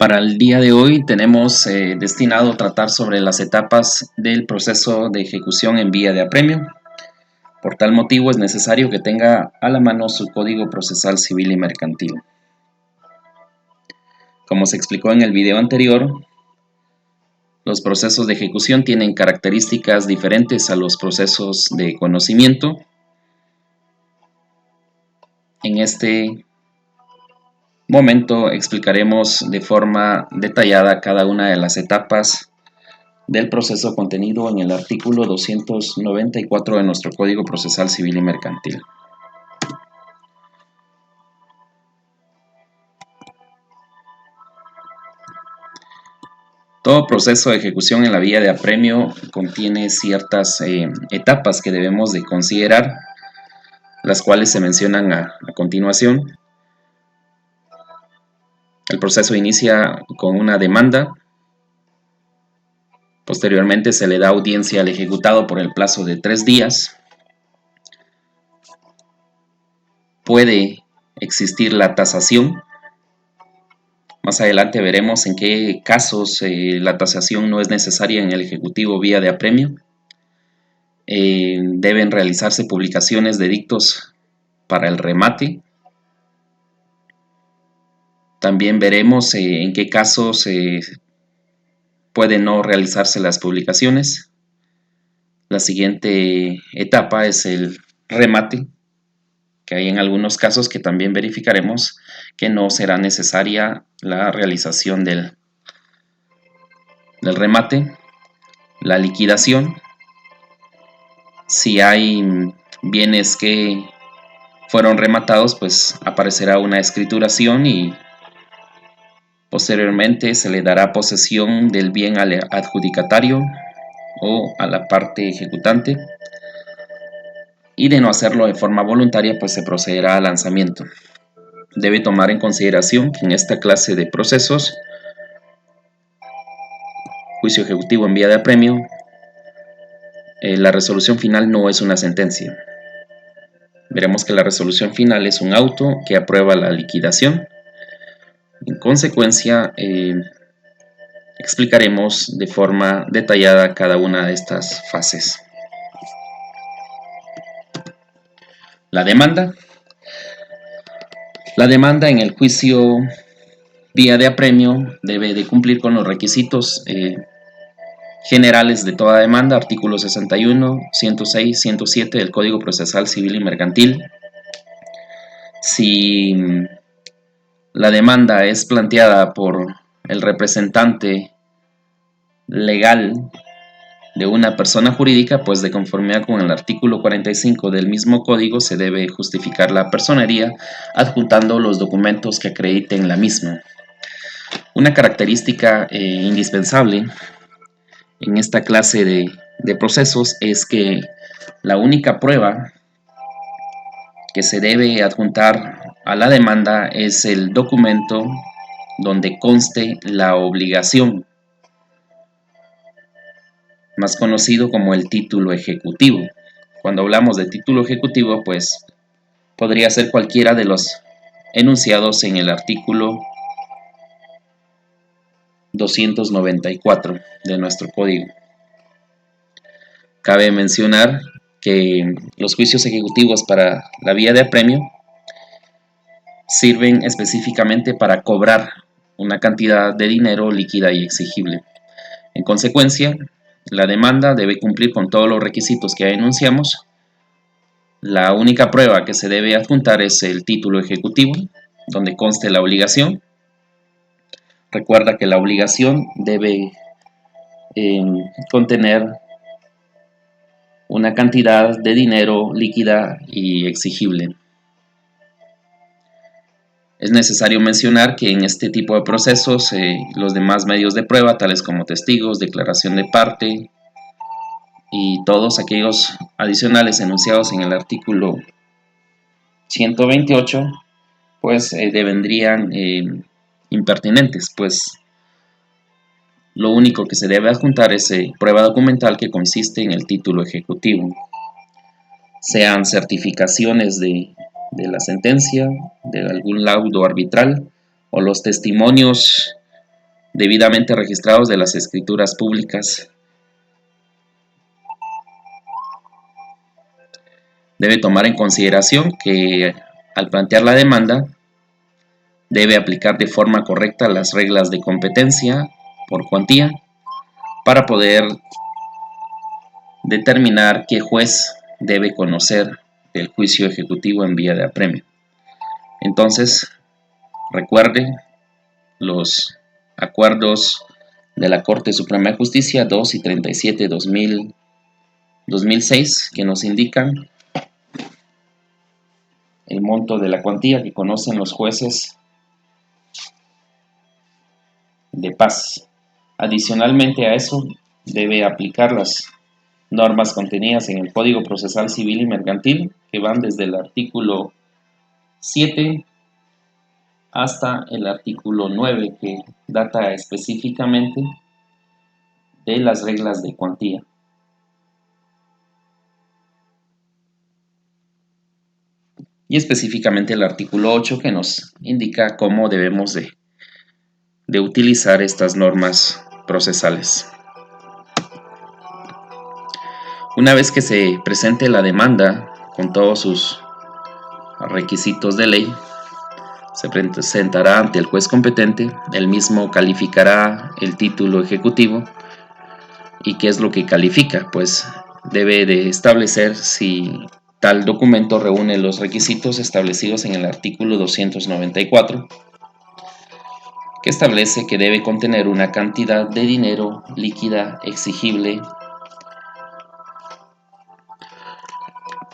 Para el día de hoy tenemos destinado tratar sobre las etapas del proceso de ejecución en vía de apremio. Por tal motivo es necesario que tenga a la mano su Código Procesal Civil y Mercantil. Como se explicó en el video anterior, los procesos de ejecución tienen características diferentes a los procesos de conocimiento. En este momento explicaremos de forma detallada cada una de las etapas del proceso contenido en el artículo 294 de nuestro Código Procesal Civil y Mercantil. Todo proceso de ejecución en la vía de apremio contiene ciertas etapas que debemos de considerar, las cuales se mencionan a continuación. El proceso inicia con una demanda. Posteriormente se le da audiencia al ejecutado por el plazo de 3 días. Puede existir la tasación. Más adelante veremos en qué casos la tasación no es necesaria en el ejecutivo vía de apremio. Deben realizarse publicaciones de dictos para el remate. También veremos en qué casos pueden no realizarse las publicaciones. La siguiente etapa es el remate, que hay en algunos casos que también verificaremos que no será necesaria la realización del remate. La liquidación, si hay bienes que fueron rematados, pues aparecerá una escrituración y posteriormente se le dará posesión del bien al adjudicatario o a la parte ejecutante, y de no hacerlo de forma voluntaria, pues se procederá al lanzamiento. Debe tomar en consideración que en esta clase de procesos, juicio ejecutivo en vía de apremio, la resolución final no es una sentencia. Veremos que la resolución final es un auto que aprueba la liquidación. En consecuencia, explicaremos de forma detallada cada una de estas fases. La demanda. La demanda en el juicio vía de apremio debe de cumplir con los requisitos generales de toda demanda, artículos 61, 106, 107 del Código Procesal Civil y Mercantil. Si la demanda es planteada por el representante legal de una persona jurídica, pues de conformidad con el artículo 45 del mismo código se debe justificar la personería adjuntando los documentos que acrediten la misma. Una característica indispensable en esta clase de procesos es que la única prueba que se debe adjuntar a la demanda es el documento donde conste la obligación, más conocido como el título ejecutivo. Cuando hablamos de título ejecutivo, pues podría ser cualquiera de los enunciados en el artículo 294 de nuestro código. Cabe mencionar que los juicios ejecutivos para la vía de apremio sirven específicamente para cobrar una cantidad de dinero líquida y exigible. En consecuencia, la demanda debe cumplir con todos los requisitos que enunciamos. La única prueba que se debe adjuntar es el título ejecutivo, donde conste la obligación. Recuerda que la obligación debe contener una cantidad de dinero líquida y exigible. Es necesario mencionar que en este tipo de procesos los demás medios de prueba, tales como testigos, declaración de parte y todos aquellos adicionales enunciados en el artículo 128, pues devendrían impertinentes, pues lo único que se debe adjuntar es prueba documental que consiste en el título ejecutivo, sean certificaciones de la sentencia, de algún laudo arbitral o los testimonios debidamente registrados de las escrituras públicas. Debe tomar en consideración que al plantear la demanda debe aplicar de forma correcta las reglas de competencia por cuantía para poder determinar qué juez debe conocer del juicio ejecutivo en vía de apremio. Entonces, recuerde los acuerdos de la Corte Suprema de Justicia 2 y 37 2006 que nos indican el monto de la cuantía que conocen los jueces de paz. Adicionalmente a eso, debe aplicar las normas contenidas en el Código Procesal Civil y Mercantil, que van desde el artículo 7 hasta el artículo 9, que data específicamente de las reglas de cuantía. Y específicamente el artículo 8, que nos indica cómo debemos de utilizar estas normas procesales. Una vez que se presente la demanda con todos sus requisitos de ley, se presentará ante el juez competente, el mismo calificará el título ejecutivo. ¿Y qué es lo que califica? Pues debe de establecer si tal documento reúne los requisitos establecidos en el artículo 294, que establece que debe contener una cantidad de dinero líquida exigible.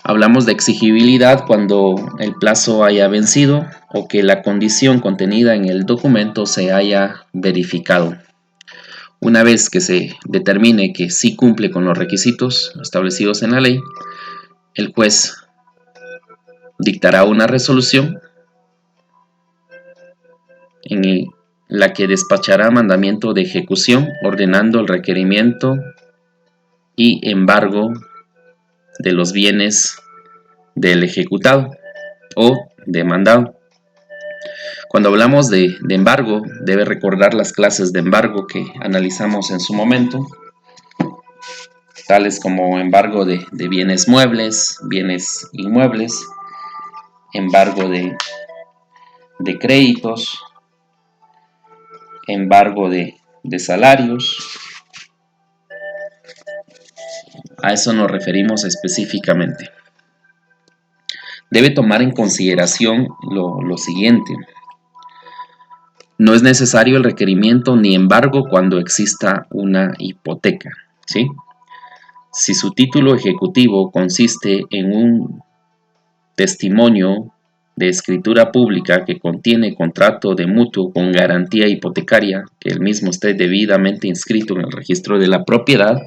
Hablamos de exigibilidad cuando el plazo haya vencido o que la condición contenida en el documento se haya verificado. Una vez que se determine que sí cumple con los requisitos establecidos en la ley, el juez dictará una resolución en la que despachará mandamiento de ejecución ordenando el requerimiento y embargo de los bienes del ejecutado o demandado. Cuando hablamos de embargo, debe recordar las clases de embargo que analizamos en su momento, tales como embargo de bienes muebles, bienes inmuebles, embargo de créditos, embargo de salarios. A eso nos referimos específicamente. Debe tomar en consideración lo siguiente. No es necesario el requerimiento ni embargo cuando exista una hipoteca, ¿sí? Si su título ejecutivo consiste en un testimonio de escritura pública que contiene contrato de mutuo con garantía hipotecaria, que el mismo esté debidamente inscrito en el registro de la propiedad,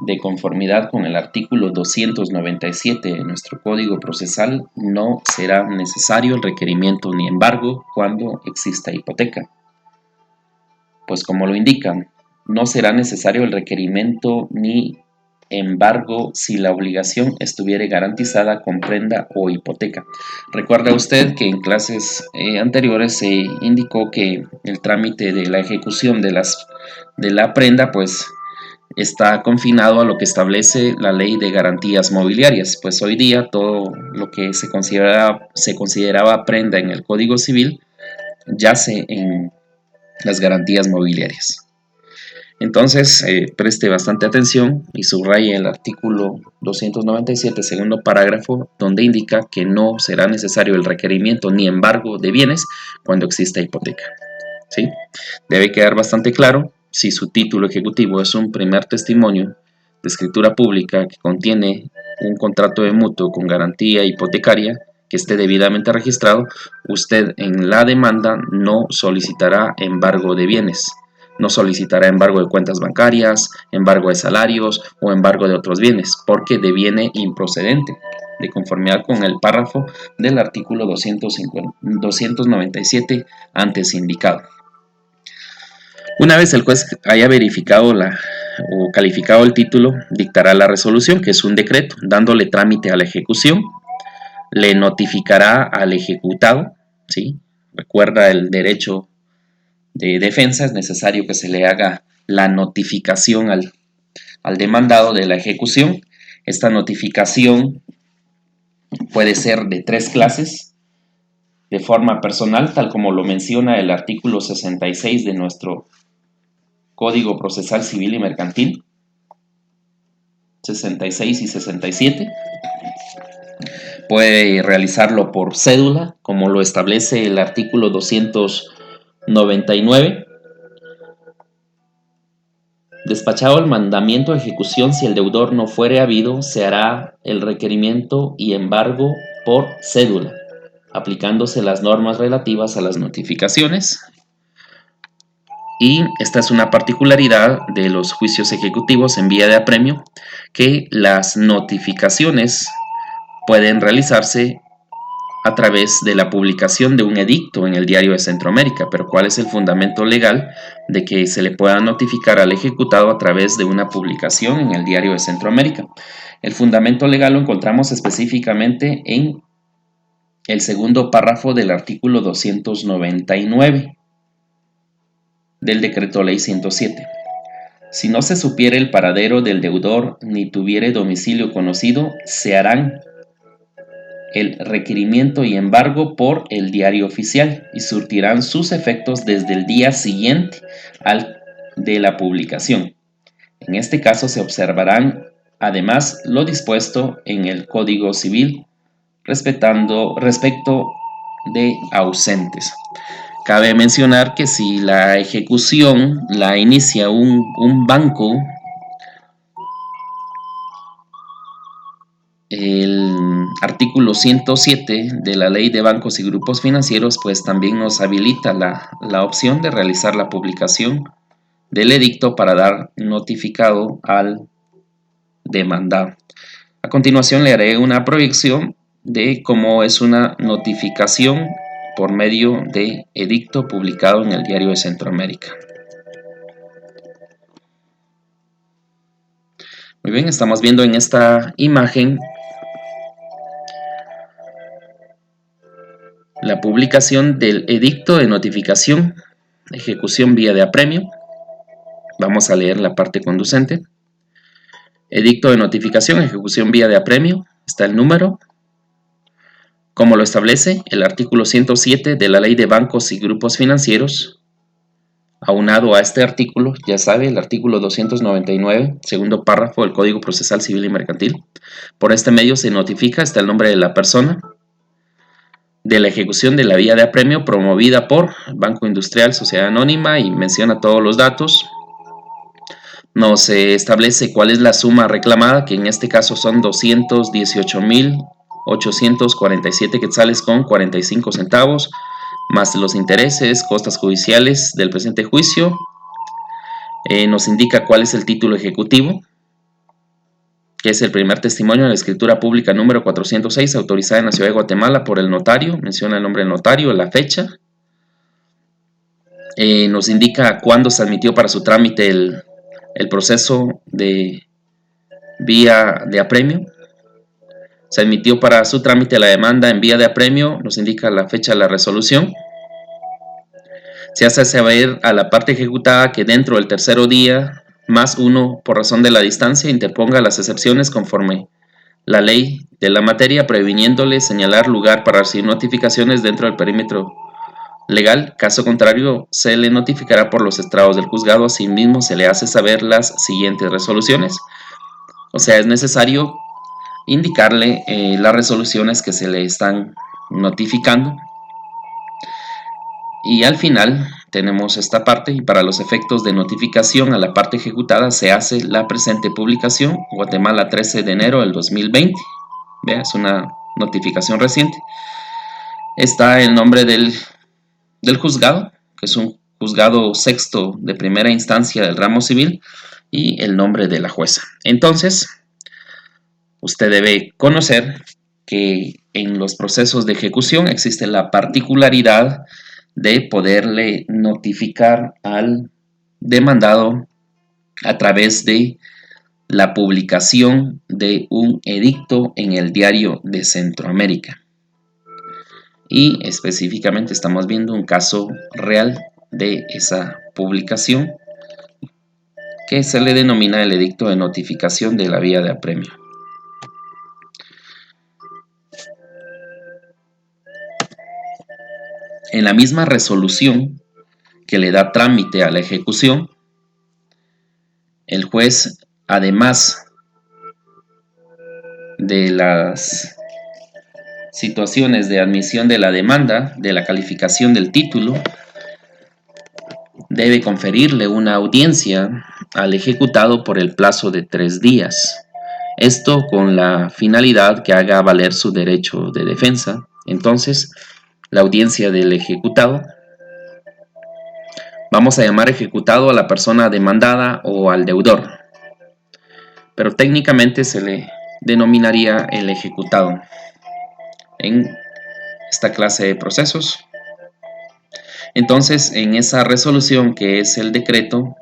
de conformidad con el artículo 297 de nuestro Código Procesal, no será necesario el requerimiento ni embargo cuando exista hipoteca. Pues como lo indican, no será necesario el requerimiento ni embargo si la obligación estuviere garantizada con prenda o hipoteca. Recuerda usted que en clases anteriores se indicó que el trámite de la ejecución de la prenda pues está confinado a lo que establece la ley de garantías mobiliarias, pues hoy día todo lo que se consideraba prenda en el Código Civil yace en las garantías mobiliarias. Entonces, preste bastante atención y subraye el artículo 297, segundo parágrafo, donde indica que no será necesario el requerimiento ni embargo de bienes cuando exista hipoteca, ¿sí? Debe quedar bastante claro. Si su título ejecutivo es un primer testimonio de escritura pública que contiene un contrato de mutuo con garantía hipotecaria que esté debidamente registrado, usted en la demanda no solicitará embargo de bienes, no solicitará embargo de cuentas bancarias, embargo de salarios o embargo de otros bienes, porque deviene improcedente, de conformidad con el párrafo del artículo 297 antes indicado. Una vez el juez haya verificado o calificado el título, dictará la resolución, que es un decreto, dándole trámite a la ejecución, le notificará al ejecutado, ¿sí?, recuerda el derecho de defensa, es necesario que se le haga la notificación al demandado de la ejecución. Esta notificación puede ser de 3 clases: de forma personal, tal como lo menciona el artículo 66 de nuestro Código Procesal Civil y Mercantil, 66 y 67. Puede realizarlo por cédula, como lo establece el artículo 299. Despachado el mandamiento de ejecución, si el deudor no fuere habido, se hará el requerimiento y embargo por cédula, aplicándose las normas relativas a las notificaciones. Y esta es una particularidad de los juicios ejecutivos en vía de apremio, que las notificaciones pueden realizarse a través de la publicación de un edicto en el Diario de Centroamérica. Pero ¿cuál es el fundamento legal de que se le pueda notificar al ejecutado a través de una publicación en el Diario de Centroamérica? El fundamento legal lo encontramos específicamente en el segundo párrafo del artículo 299 del Decreto Ley 107. Si no se supiere el paradero del deudor ni tuviere domicilio conocido, se harán el requerimiento y embargo por el diario oficial y surtirán sus efectos desde el día siguiente al de la publicación. En este caso se observarán además lo dispuesto en el Código Civil respecto de ausentes. Cabe mencionar que si la ejecución la inicia un banco, el artículo 107 de la Ley de Bancos y Grupos Financieros pues también nos habilita la opción de realizar la publicación del edicto para dar notificado al demandado. A continuación le haré una proyección de cómo es una notificación por medio de edicto publicado en el Diario de Centroamérica. Muy bien, estamos viendo en esta imagen la publicación del edicto de notificación, ejecución vía de apremio. Vamos a leer la parte conducente. Edicto de notificación, ejecución vía de apremio. Está el número. Como lo establece el artículo 107 de la Ley de Bancos y Grupos Financieros. Aunado a este artículo, ya sabe, el artículo 299, segundo párrafo del Código Procesal Civil y Mercantil. Por este medio se notifica, está el nombre de la persona, de la ejecución de la vía de apremio promovida por Banco Industrial, Sociedad Anónima, y menciona todos los datos. Nos establece cuál es la suma reclamada, que en este caso son 218.847 quetzales con 45 centavos, más los intereses, costas judiciales del presente juicio. Nos indica cuál es el título ejecutivo, que es el primer testimonio de la escritura pública número 406, autorizada en la ciudad de Guatemala por el notario. Menciona el nombre del notario, la fecha. Nos indica cuándo se admitió para su trámite el proceso de vía de apremio. Se admitió para su trámite la demanda en vía de apremio, nos indica la fecha de la resolución. Se hace saber a la parte ejecutada que dentro del tercero día, más uno por razón de la distancia, interponga las excepciones conforme la ley de la materia, previniéndole señalar lugar para recibir notificaciones dentro del perímetro legal. Caso contrario, se le notificará por los estrados del juzgado. Asimismo, se le hace saber las siguientes resoluciones. O sea, es necesario indicarle las resoluciones que se le están notificando. Y al final tenemos esta parte, y para los efectos de notificación a la parte ejecutada se hace la presente publicación, Guatemala 13 de enero del 2020. Vea, es una notificación reciente. Está el nombre del juzgado, que es un juzgado sexto de primera instancia del ramo civil, y el nombre de la jueza. Entonces, usted debe conocer que en los procesos de ejecución existe la particularidad de poderle notificar al demandado a través de la publicación de un edicto en el Diario de Centroamérica. y específicamente estamos viendo un caso real de esa publicación que se le denomina el edicto de notificación de la vía de apremio. En la misma resolución que le da trámite a la ejecución, el juez, además de las situaciones de admisión de la demanda, de la calificación del título, debe conferirle una audiencia al ejecutado por el plazo de 3 días. Esto con la finalidad que haga valer su derecho de defensa. Entonces, la audiencia del ejecutado, vamos a llamar ejecutado a la persona demandada o al deudor, pero técnicamente se le denominaría el ejecutado en esta clase de procesos. Entonces, en esa resolución que es el decreto,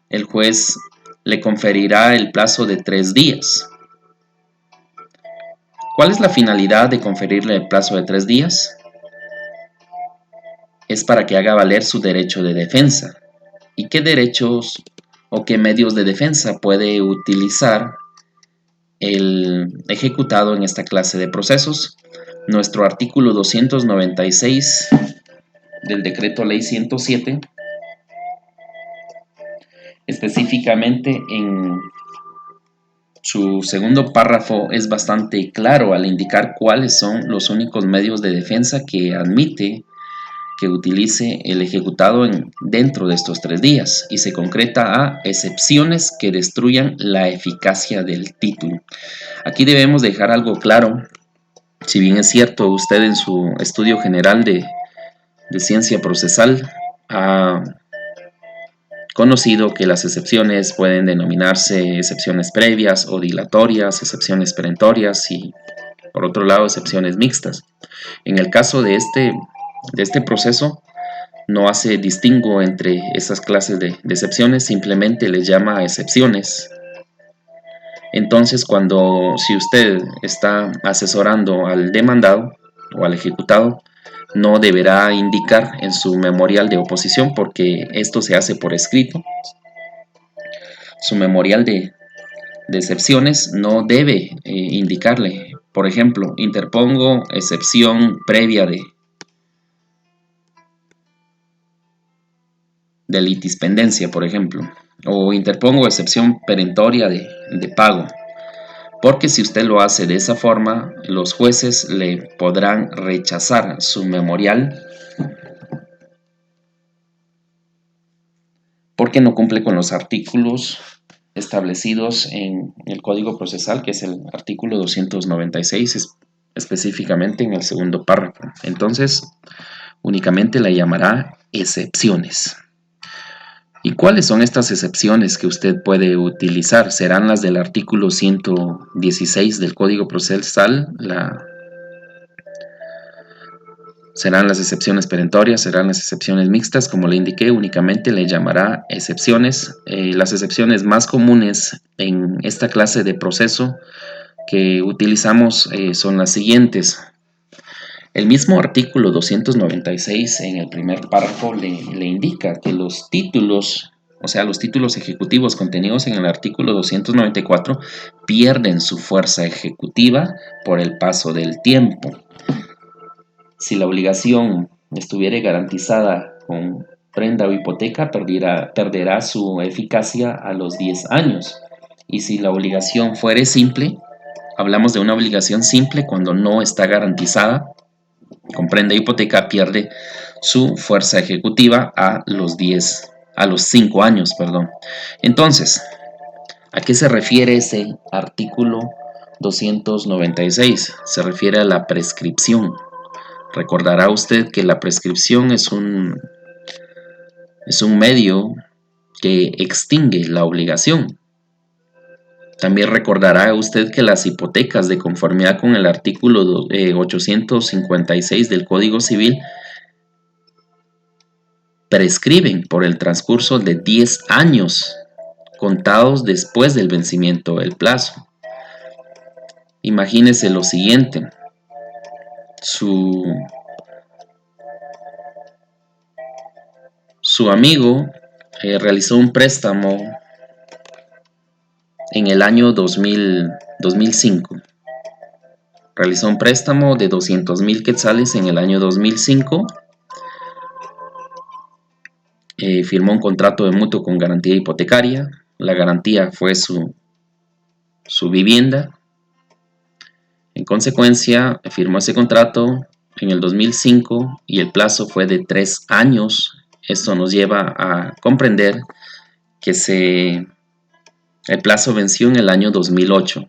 el juez le conferirá el plazo de 3 días. ¿Cuál es la finalidad de conferirle el plazo de 3 días? Es para que haga valer su derecho de defensa. ¿Y qué derechos o qué medios de defensa puede utilizar el ejecutado en esta clase de procesos? Nuestro artículo 296 del decreto ley 107, específicamente en su segundo párrafo, es bastante claro al indicar cuáles son los únicos medios de defensa que admite que utilice el ejecutado dentro de estos 3 días, y se concreta a excepciones que destruyan la eficacia del título. Aquí debemos dejar algo claro. Si bien es cierto, usted en su estudio general de ciencia procesal ha conocido que las excepciones pueden denominarse excepciones previas o dilatorias, excepciones perentorias y, por otro lado, excepciones mixtas. En el caso de este proceso, no hace distingo entre esas clases de excepciones, simplemente les llama excepciones. Entonces, si usted está asesorando al demandado o al ejecutado, no deberá indicar en su memorial de oposición, porque esto se hace por escrito. Su memorial de excepciones no debe indicarle, por ejemplo, interpongo excepción previa de litispendencia, por ejemplo, o interpongo excepción perentoria de pago, porque si usted lo hace de esa forma, los jueces le podrán rechazar su memorial porque no cumple con los artículos establecidos en el Código Procesal, que es el artículo 296, específicamente en el segundo párrafo. Entonces, únicamente la llamará excepciones. ¿Y cuáles son estas excepciones que usted puede utilizar? Serán las del artículo 116 del Código Procesal, serán las excepciones perentorias, serán las excepciones mixtas, como le indiqué, únicamente le llamará excepciones. Las excepciones más comunes en esta clase de proceso que utilizamos son las siguientes. El mismo artículo 296 en el primer párrafo le indica que los títulos, o sea, los títulos ejecutivos contenidos en el artículo 294 pierden su fuerza ejecutiva por el paso del tiempo. Si la obligación estuviera garantizada con prenda o hipoteca, perderá su eficacia a los 10 años. Y si la obligación fuere simple, hablamos de una obligación simple cuando no está garantizada con prenda e hipoteca, pierde su fuerza ejecutiva a los 5 años, perdón. Entonces, ¿a qué se refiere ese artículo 296? Se refiere a la prescripción. Recordará usted que la prescripción es un medio que extingue la obligación. También recordará usted que las hipotecas, de conformidad con el artículo 856 del Código Civil, prescriben por el transcurso de 10 años contados después del vencimiento del plazo. Imagínese lo siguiente: su su amigo realizó un préstamo en el año 2005. Realizó un préstamo de 200,000 quetzales en el año 2005. Firmó un contrato de mutuo con garantía hipotecaria. La garantía fue su vivienda. En consecuencia, firmó ese contrato en el 2005 y el plazo fue de 3 años. Esto nos lleva a comprender que el plazo venció en el año 2008.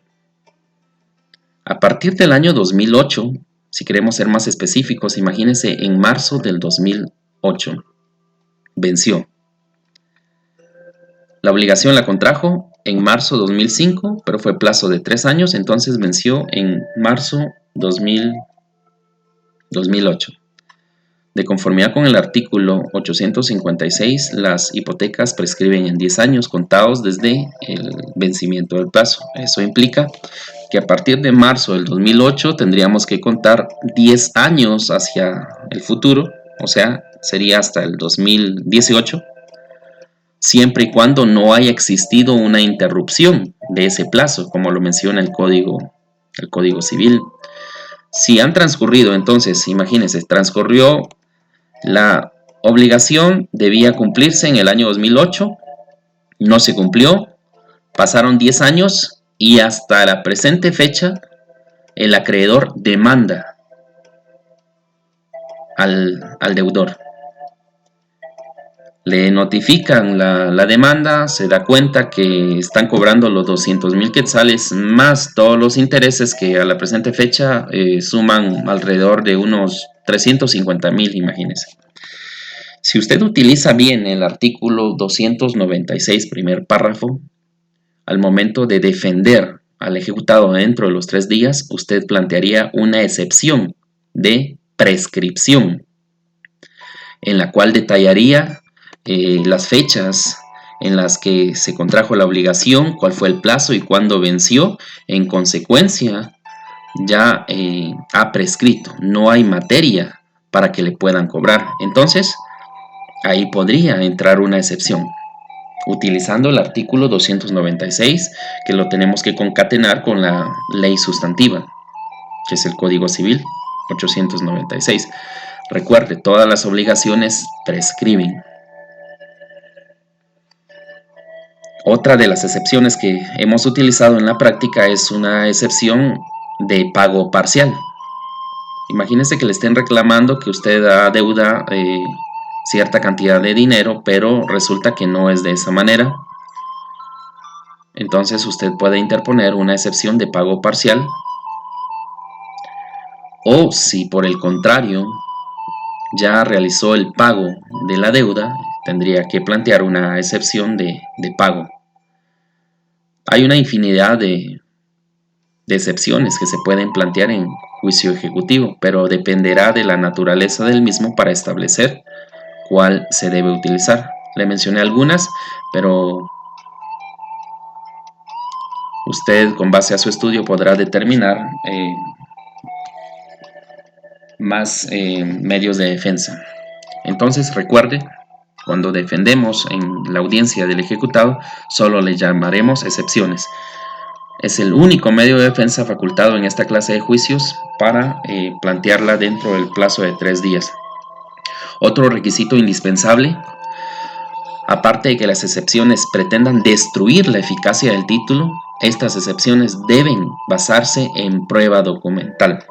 A partir del año 2008, si queremos ser más específicos, imagínense, en marzo del 2008 venció. La obligación la contrajo en marzo 2005, pero fue plazo de 3 años, entonces venció en marzo 2008. De conformidad con el artículo 856, las hipotecas prescriben en 10 años contados desde el vencimiento del plazo. Eso implica que a partir de marzo del 2008 tendríamos que contar 10 años hacia el futuro, o sea, sería hasta el 2018, siempre y cuando no haya existido una interrupción de ese plazo, como lo menciona el Código Civil. Si han transcurrido, entonces, imagínense, transcurrió la obligación, debía cumplirse en el año 2008, no se cumplió, pasaron 10 años y hasta la presente fecha el acreedor demanda al deudor. Le notifican la demanda, se da cuenta que están cobrando los 200,000 quetzales más todos los intereses que a la presente fecha suman alrededor de unos 350,000, imagínense. Si usted utiliza bien el artículo 296, primer párrafo, al momento de defender al ejecutado dentro de los 3 días, usted plantearía una excepción de prescripción, en la cual detallaría las fechas en las que se contrajo la obligación, cuál fue el plazo y cuándo venció. En consecuencia, ya ha prescrito, no hay materia para que le puedan cobrar. Entonces, ahí podría entrar una excepción, utilizando el artículo 296, que lo tenemos que concatenar con la ley sustantiva, que es el Código Civil 896. Recuerde, todas las obligaciones prescriben. Otra de las excepciones que hemos utilizado en la práctica es una excepción de pago parcial. Imagínense que le estén reclamando que usted da deuda cierta cantidad de dinero, pero resulta que no es de esa manera. Entonces usted puede interponer una excepción de pago parcial. O si por el contrario ya realizó el pago de la deuda, tendría que plantear una excepción de pago. Hay una infinidad de excepciones que se pueden plantear en juicio ejecutivo, pero dependerá de la naturaleza del mismo para establecer cuál se debe utilizar. Le mencioné algunas, pero usted con base a su estudio podrá determinar más medios de defensa. Entonces recuerde, cuando defendemos en la audiencia del ejecutado, solo le llamaremos excepciones. Es el único medio de defensa facultado en esta clase de juicios para plantearla dentro del plazo de 3 días. Otro requisito indispensable, aparte de que las excepciones pretendan destruir la eficacia del título, estas excepciones deben basarse en prueba documental.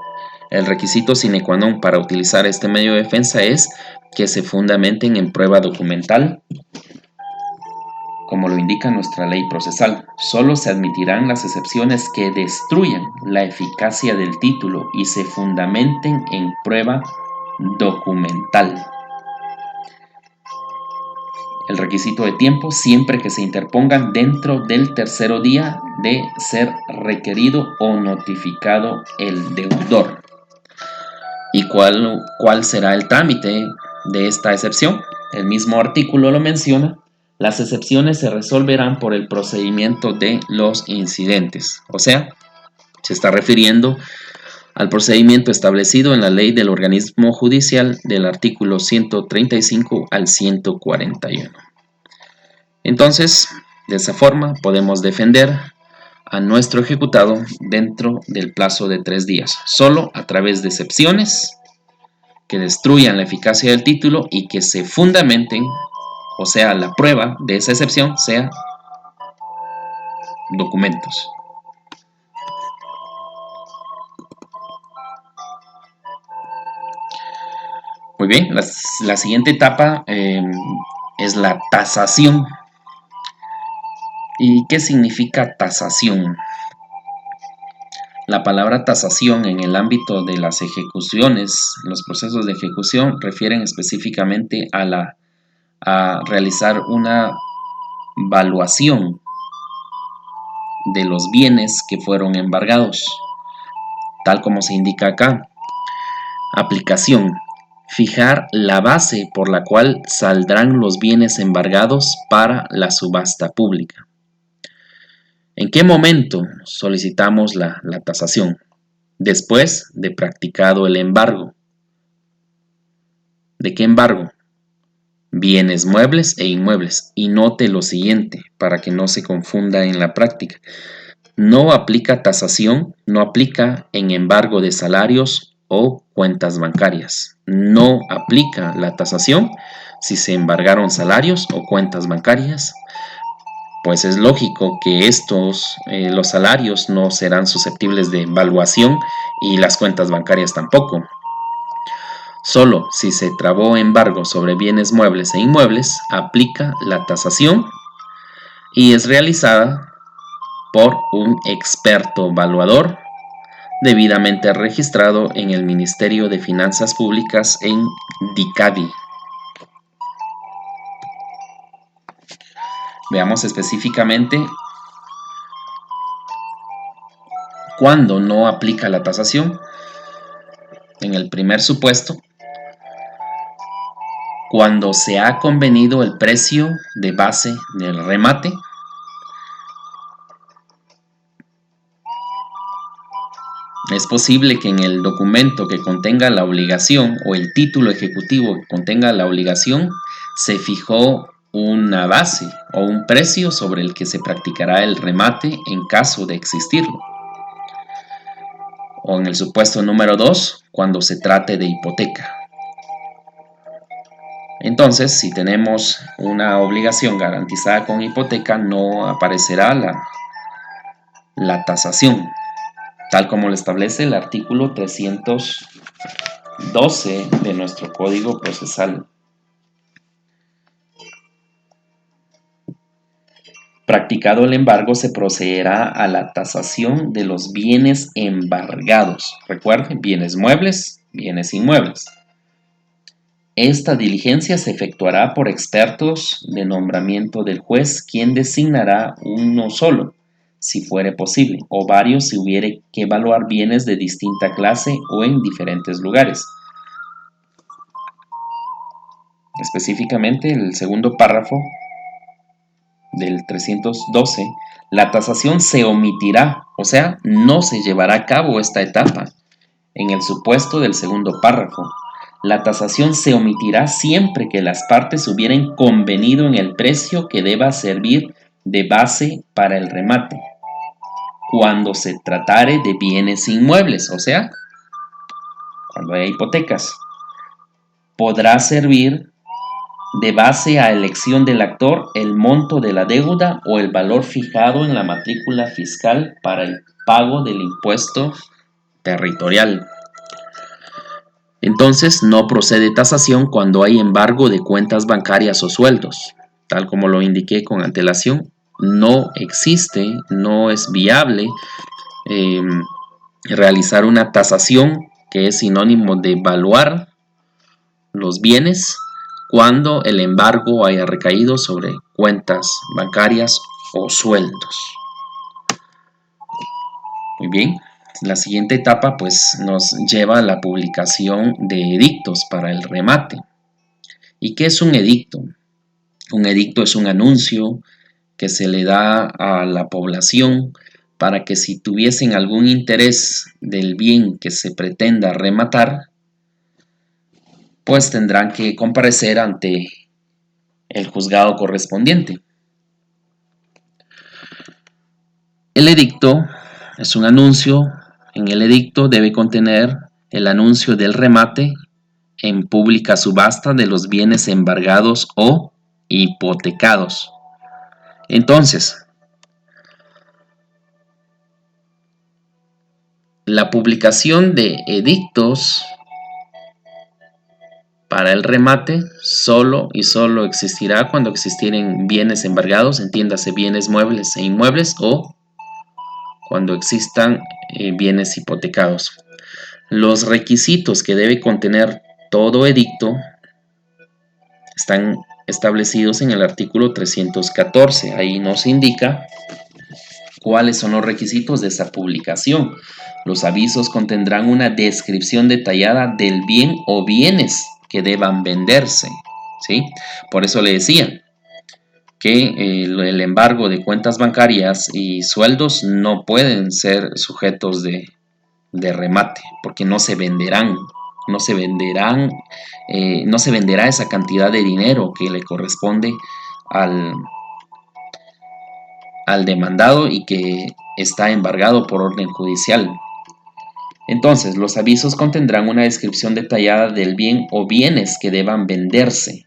El requisito sine qua non para utilizar este medio de defensa es que se fundamenten en prueba documental, como lo indica nuestra ley procesal. Solo se admitirán las excepciones que destruyan la eficacia del título y se fundamenten en prueba documental. El requisito de tiempo, siempre que se interpongan dentro del 3er día de ser requerido o notificado el deudor. ¿Y cuál será el trámite de esta excepción? El mismo artículo lo menciona. Las excepciones se resolverán por el procedimiento de los incidentes. O sea, se está refiriendo al procedimiento establecido en la ley del organismo judicial del artículo 135 al 141. Entonces, de esa forma podemos defender a nuestro ejecutado dentro del plazo de 3 días, solo a través de excepciones que destruyan la eficacia del título y que se fundamenten, o sea, la prueba de esa excepción sea documentos. Muy bien, la siguiente etapa es la tasación. ¿Y qué significa tasación? La palabra tasación en el ámbito de las ejecuciones, los procesos de ejecución, refieren específicamente a realizar una valuación de los bienes que fueron embargados, tal como se indica acá. Aplicación: fijar la base por la cual saldrán los bienes embargados para la subasta pública. ¿En qué momento solicitamos la tasación? Después de practicado el embargo. ¿De qué embargo? Bienes muebles e inmuebles. Y note lo siguiente, para que no se confunda en la práctica. No aplica tasación, no aplica en embargo de salarios o cuentas bancarias. No aplica la tasación si se embargaron salarios o cuentas bancarias, pues es lógico que los salarios no serán susceptibles de evaluación y las cuentas bancarias tampoco. Solo si se trabó embargo sobre bienes muebles e inmuebles, aplica la tasación y es realizada por un experto evaluador debidamente registrado en el Ministerio de Finanzas Públicas en DICADI. Veamos específicamente cuándo no aplica la tasación. En el primer supuesto, cuando se ha convenido el precio de base del remate, es posible que en el documento que contenga la obligación o el título ejecutivo que contenga la obligación se fijó una base o un precio sobre el que se practicará el remate en caso de existirlo. O en el supuesto número 2, cuando se trate de hipoteca. Entonces, si tenemos una obligación garantizada con hipoteca, no aparecerá la tasación, tal como lo establece el artículo 312 de nuestro Código Procesal. Practicado el embargo, se procederá a la tasación de los bienes embargados. Recuerden, bienes muebles, bienes inmuebles. Esta diligencia se efectuará por expertos de nombramiento del juez, quien designará uno solo, si fuere posible, o varios si hubiere que evaluar bienes de distinta clase o en diferentes lugares. Específicamente, el segundo párrafo del 312, la tasación se omitirá, o sea, no se llevará a cabo esta etapa. En el supuesto del segundo párrafo, la tasación se omitirá siempre que las partes hubieran convenido en el precio que deba servir de base para el remate, cuando se tratare de bienes inmuebles, o sea, cuando haya hipotecas. Podrá servir de base a elección del actor el monto de la deuda o el valor fijado en la matrícula fiscal para el pago del impuesto territorial. Entonces, no procede tasación cuando hay embargo de cuentas bancarias o sueldos. Tal como lo indiqué con antelación, no existe, no es viable realizar una tasación que es sinónimo de evaluar los bienes cuando el embargo haya recaído sobre cuentas bancarias o sueldos. Muy bien. La siguiente etapa pues nos lleva a la publicación de edictos para el remate. ¿Y qué es un edicto? Un edicto es un anuncio que se le da a la población para que si tuviesen algún interés del bien que se pretenda rematar, pues tendrán que comparecer ante el juzgado correspondiente. El edicto es un anuncio. En el edicto debe contener el anuncio del remate en pública subasta de los bienes embargados o hipotecados. Entonces, la publicación de edictos para el remate solo y solo existirá cuando existieren bienes embargados, entiéndase bienes muebles e inmuebles, o cuando existan bienes hipotecados. Los requisitos que debe contener todo edicto están establecidos en el artículo 314. Ahí nos indica cuáles son los requisitos de esa publicación. Los avisos contendrán una descripción detallada del bien o bienes que deban venderse, ¿sí? Por eso le decía que el embargo de cuentas bancarias y sueldos no pueden ser sujetos de remate, porque no se venderán, no se venderá esa cantidad de dinero que le corresponde al demandado y que está embargado por orden judicial. Entonces, los avisos contendrán una descripción detallada del bien o bienes que deban venderse,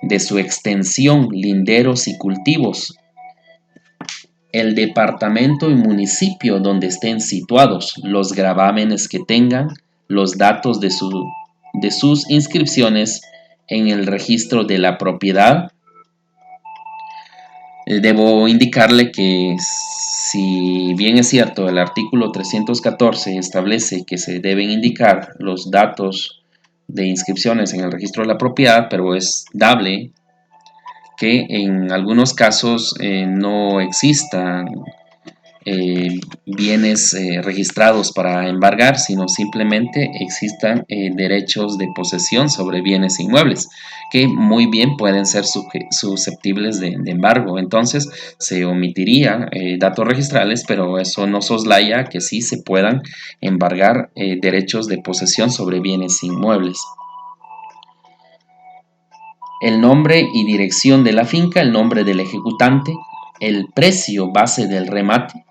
de su extensión, linderos y cultivos, el departamento y municipio donde estén situados, los gravámenes que tengan, los datos de sus inscripciones en el registro de la propiedad. Debo indicarle que si bien es cierto, el artículo 314 establece que se deben indicar los datos de inscripciones en el registro de la propiedad, pero es dable que en algunos casos no existan bienes registrados para embargar, sino simplemente existan derechos de posesión sobre bienes inmuebles que muy bien pueden ser susceptibles de embargo. Entonces se omitiría datos registrales, pero eso no soslaya que sí se puedan embargar derechos de posesión sobre bienes inmuebles. El nombre y dirección de la finca, el nombre del ejecutante, el precio base del remate.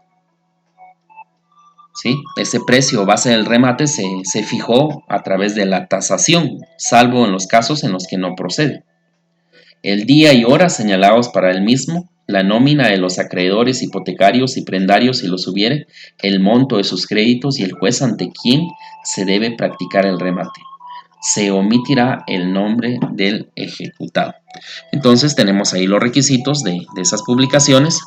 ¿Sí? Ese precio base del remate se fijó a través de la tasación, salvo en los casos en los que no procede. El día y hora señalados para el mismo, la nómina de los acreedores hipotecarios y prendarios si los hubiere, el monto de sus créditos y el juez ante quien se debe practicar el remate. Se omitirá el nombre del ejecutado. Entonces tenemos ahí los requisitos de esas publicaciones.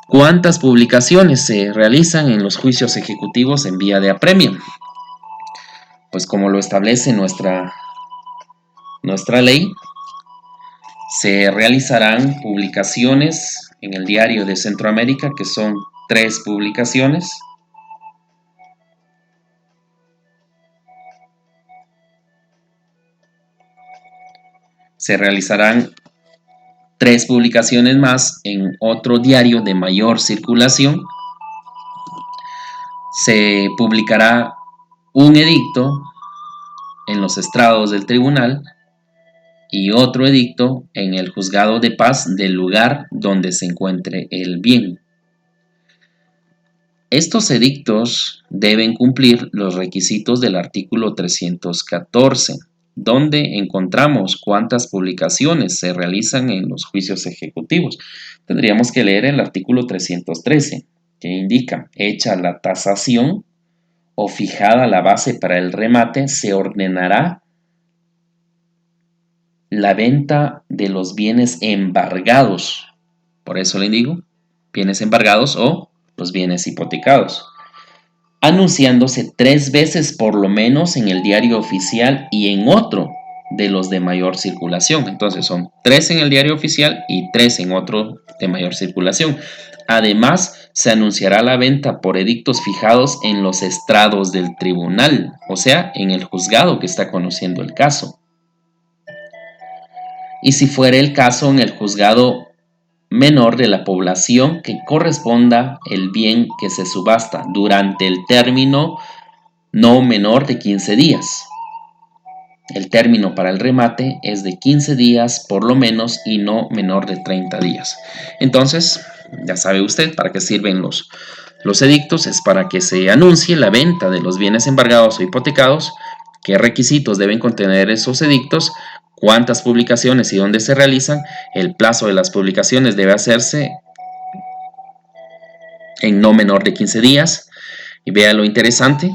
¿Cuántas publicaciones se realizan en los juicios ejecutivos en vía de apremio? Pues como lo establece nuestra ley, se realizarán publicaciones en el Diario de Centroamérica, que son 3 publicaciones. Se realizarán 3 publicaciones más en otro diario de mayor circulación. Se publicará un edicto en los estrados del tribunal y otro edicto en el juzgado de paz del lugar donde se encuentre el bien. Estos edictos deben cumplir los requisitos del artículo 314, donde encontramos cuántas publicaciones se realizan en los juicios ejecutivos. Tendríamos que leer el artículo 313, que indica: hecha la tasación o fijada la base para el remate, se ordenará la venta de los bienes embargados. Por eso le digo, bienes embargados o los bienes hipotecados, anunciándose 3 veces por lo menos en el diario oficial y en otro de los de mayor circulación. Entonces son 3 en el diario oficial y 3 en otro de mayor circulación. Además, se anunciará la venta por edictos fijados en los estrados del tribunal, o sea, en el juzgado que está conociendo el caso. Y si fuera el caso, en el juzgado menor de la población que corresponda el bien que se subasta durante el término no menor de 15 días. El término para el remate es de 15 días por lo menos y no menor de 30 días. Entonces, ya sabe usted para qué sirven los edictos. Es para que se anuncie la venta de los bienes embargados o hipotecados, qué requisitos deben contener esos edictos, cuántas publicaciones y dónde se realizan. El plazo de las publicaciones debe hacerse en no menor de 15 días. Y vea lo interesante.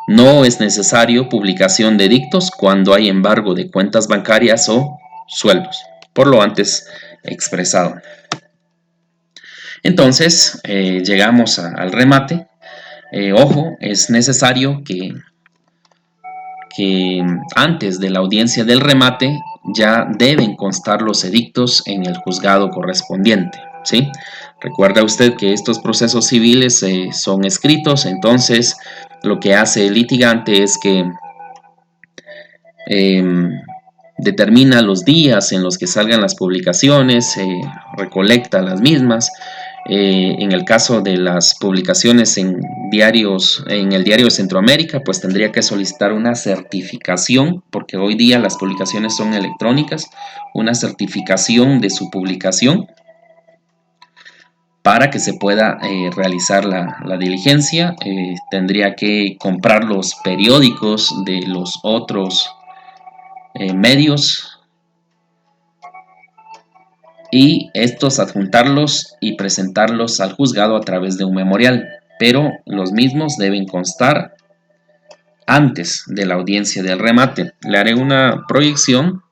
No es necesario publicación de edictos cuando hay embargo de cuentas bancarias o sueldos, por lo antes expresado. Entonces, llegamos al remate. Ojo, es necesario que antes de la audiencia del remate ya deben constar los edictos en el juzgado correspondiente, ¿sí? Recuerda usted que estos procesos civiles son escritos, entonces lo que hace el litigante es que determina los días en los que salgan las publicaciones, recolecta las mismas. En el caso de las publicaciones en diarios, en el Diario de Centroamérica, pues tendría que solicitar una certificación, porque hoy día las publicaciones son electrónicas, una certificación de su publicación para que se pueda realizar la diligencia. Tendría que comprar los periódicos de los otros medios y estos adjuntarlos y presentarlos al juzgado a través de un memorial, pero los mismos deben constar antes de la audiencia del remate. Le haré una proyección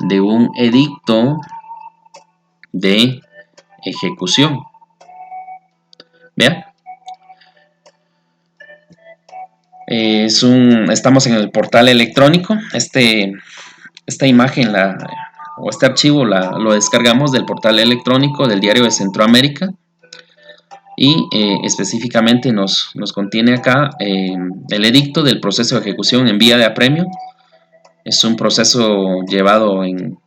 de un edicto de ejecución. Vea, estamos en el portal electrónico. Esta imagen o este archivo lo descargamos del portal electrónico del Diario de Centroamérica y específicamente nos contiene acá el edicto del proceso de ejecución en vía de apremio. Es un proceso llevado en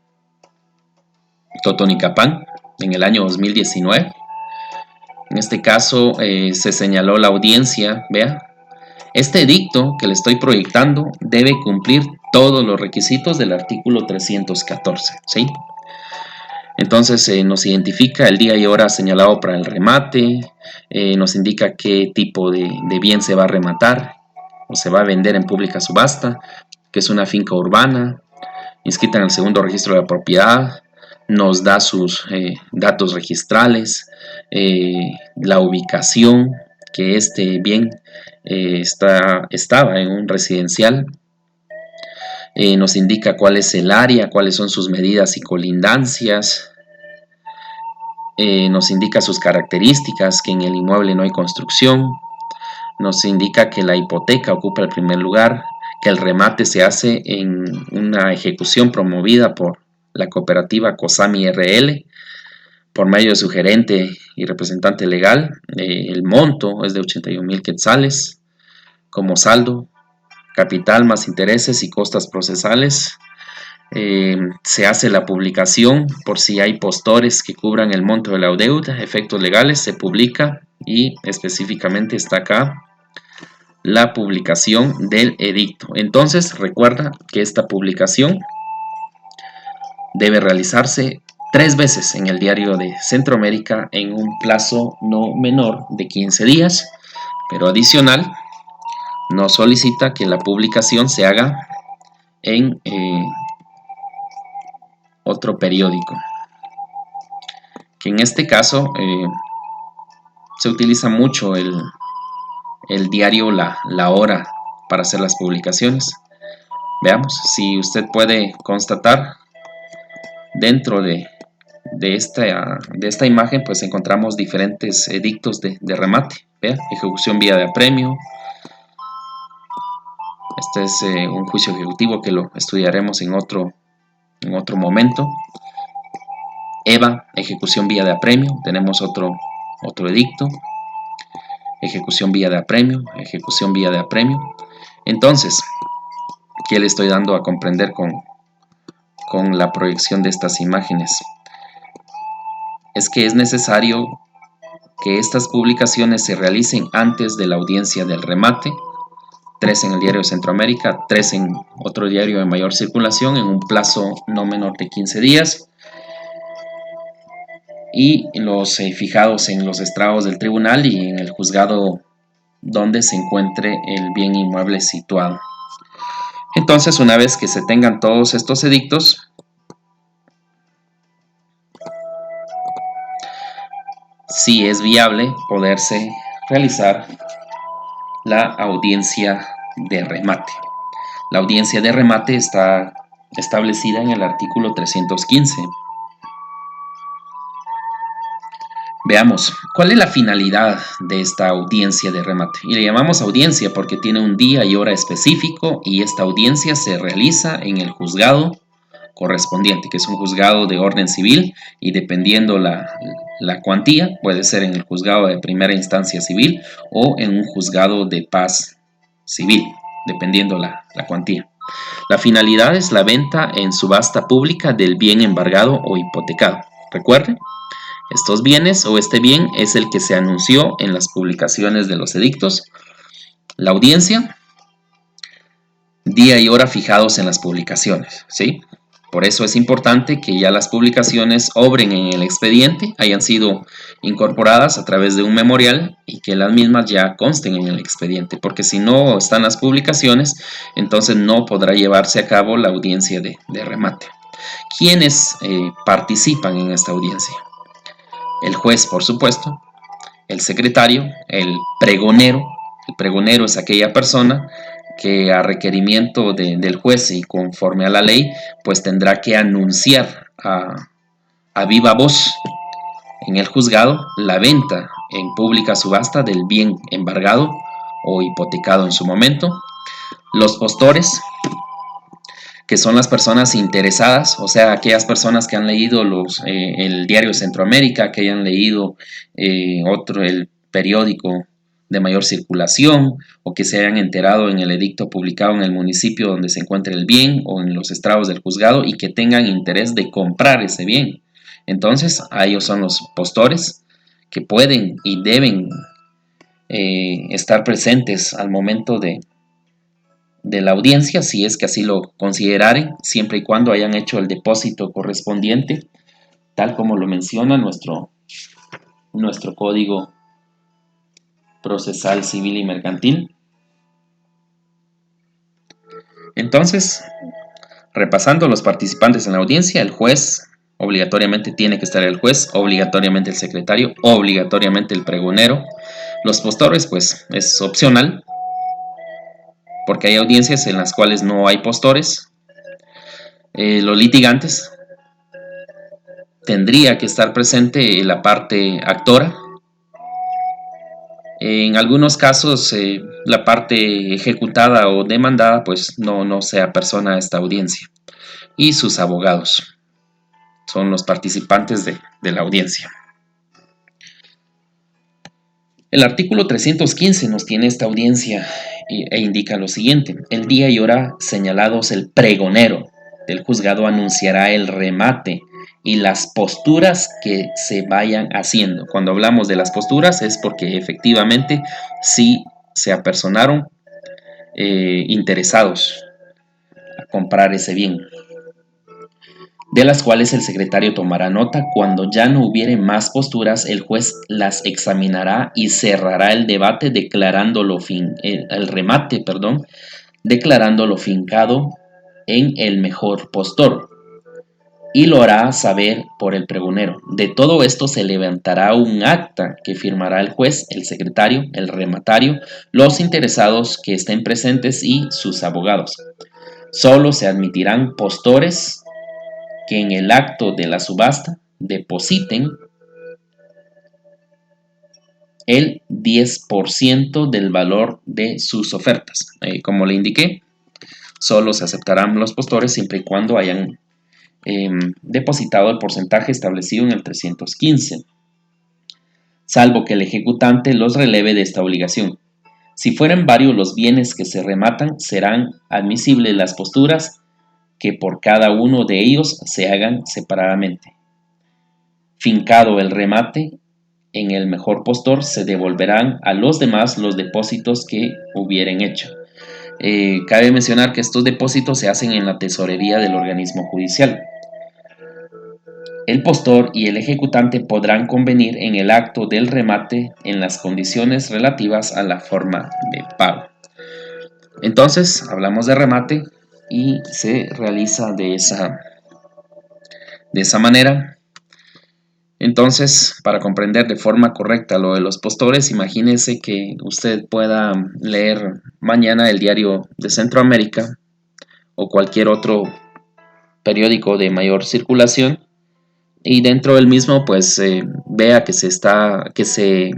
Totonicapán en el año 2019. En este caso se señaló la audiencia. Vea, este edicto que le estoy proyectando debe cumplir todos los requisitos del artículo 314, ¿sí? Entonces nos identifica el día y hora señalado para el remate, nos indica qué tipo de bien se va a rematar o se va a vender en pública subasta, que es una finca urbana, inscrita en el segundo registro de la propiedad, nos da sus datos registrales, la ubicación, que este bien estaba en un residencial, nos indica cuál es el área, cuáles son sus medidas y colindancias, nos indica sus características, que en el inmueble no hay construcción, nos indica que la hipoteca ocupa el primer lugar, que el remate se hace en una ejecución promovida por la cooperativa COSAMI RL, por medio de su gerente y representante legal. El monto es de 81,000 quetzales como saldo, capital más intereses y costas procesales. Se hace la publicación por si hay postores que cubran el monto de la deuda, efectos legales, se publica y específicamente está acá la publicación del edicto. Entonces recuerda que esta publicación debe realizarse 3 veces en el Diario de Centroamérica en un plazo no menor de 15 días, pero adicional nos solicita que la publicación se haga en otro periódico, que en este caso se utiliza mucho el diario La Hora para hacer las publicaciones. Veamos si usted puede constatar dentro de esta imagen, pues encontramos diferentes edictos de remate. Vea, ejecución vía de apremio. Este es un juicio ejecutivo que lo estudiaremos en otro momento. EVA, ejecución vía de apremio. Tenemos otro edicto. Ejecución vía de apremio, ejecución vía de apremio. Entonces, ¿qué le estoy dando a comprender con la proyección de estas imágenes? es que es necesario que estas publicaciones se realicen antes de la audiencia del remate, 3 en el diario de Centroamérica, 3 en otro diario de mayor circulación, en un plazo no menor de 15 días, y los fijados en los estrados del tribunal y en el juzgado donde se encuentre el bien inmueble situado. Entonces, una vez que se tengan todos estos edictos, sí es viable poderse realizar la audiencia de remate. La audiencia de remate está establecida en el artículo 315. Veamos, ¿cuál es la finalidad de esta audiencia de remate? Y le llamamos audiencia porque tiene un día y hora específico y esta audiencia se realiza en el juzgado correspondiente, que es un juzgado de orden civil y dependiendo la cuantía, puede ser en el juzgado de primera instancia civil o en un juzgado de paz civil, dependiendo la cuantía. La finalidad es la venta en subasta pública del bien embargado o hipotecado. Recuerden, estos bienes o este bien es el que se anunció en las publicaciones de los edictos. La audiencia, día y hora fijados en las publicaciones, ¿sí? Por eso es importante que ya las publicaciones obren en el expediente, hayan sido incorporadas a través de un memorial y que las mismas ya consten en el expediente, porque si no están las publicaciones, entonces no podrá llevarse a cabo la audiencia de remate. ¿Quiénes participan en esta audiencia? El juez, por supuesto, el secretario, el pregonero. El pregonero es aquella persona que a requerimiento del juez y conforme a la ley, pues tendrá que anunciar a viva voz en el juzgado la venta en pública subasta del bien embargado o hipotecado en su momento. Los postores, que son las personas interesadas, o sea, aquellas personas que han leído el diario Centroamérica, que hayan leído el periódico de mayor circulación o que se hayan enterado en el edicto publicado en el municipio donde se encuentre el bien o en los estrados del juzgado y que tengan interés de comprar ese bien. Entonces, a ellos son los postores que pueden y deben estar presentes al momento de la audiencia, si es que así lo consideraren, siempre y cuando hayan hecho el depósito correspondiente, tal como lo menciona nuestro Código Procesal Civil y Mercantil. Entonces, repasando los participantes en la audiencia, el juez, obligatoriamente tiene que estar el juez, obligatoriamente el secretario, obligatoriamente el pregonero. Los postores, pues, es opcional, porque hay audiencias en las cuales no hay postores. Los litigantes, tendría que estar presente la parte actora. En algunos casos, la parte ejecutada o demandada, pues no sea persona de esta audiencia. Y sus abogados son los participantes de la audiencia. El artículo 315 nos tiene esta audiencia e indica lo siguiente: el día y hora señalados, el pregonero del juzgado anunciará el remate y las posturas que se vayan haciendo. Cuando hablamos de las posturas es porque efectivamente sí se apersonaron interesados a comprar ese bien, de las cuales el secretario tomará nota. Cuando ya no hubiere más posturas, el juez las examinará y cerrará el debate declarándolo el remate, declarándolo fincado en el mejor postor, y lo hará saber por el pregonero. De todo esto se levantará un acta que firmará el juez, el secretario, el rematario, los interesados que estén presentes y sus abogados. Solo se admitirán postores que en el acto de la subasta depositen el 10% del valor de sus ofertas. Como le indiqué, solo se aceptarán los postores siempre y cuando hayan depositado el porcentaje establecido en el 315, salvo que el ejecutante los releve de esta obligación. Si fueren varios los bienes que se rematan, serán admisibles las posturas que por cada uno de ellos se hagan separadamente. fincado el remate en el mejor postor, se devolverán a los demás los depósitos que hubieren hecho. Cabe mencionar que estos depósitos se hacen en la tesorería del organismo judicial. El postor y el ejecutante podrán convenir en el acto del remate en las condiciones relativas a la forma de pago. Entonces, hablamos de remate y se realiza de esa manera. Entonces, para comprender de forma correcta lo de los postores, imagínese que usted pueda leer mañana el Diario de Centroamérica o cualquier otro periódico de mayor circulación y dentro del mismo pues vea que se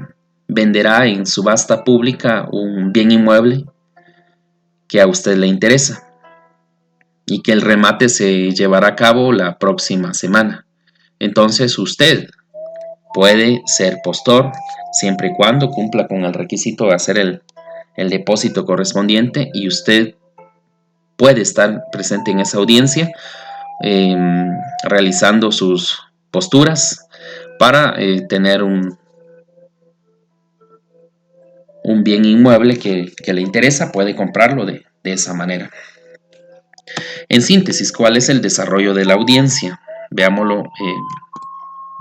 venderá en subasta pública un bien inmueble que a usted le interesa y que el remate se llevará a cabo la próxima semana. Entonces usted puede ser postor siempre y cuando cumpla con el requisito de hacer el depósito correspondiente y usted puede estar presente en esa audiencia realizando sus posturas para tener un bien inmueble que le interesa, puede comprarlo de esa manera. En síntesis, ¿cuál es el desarrollo de la audiencia? Veámoslo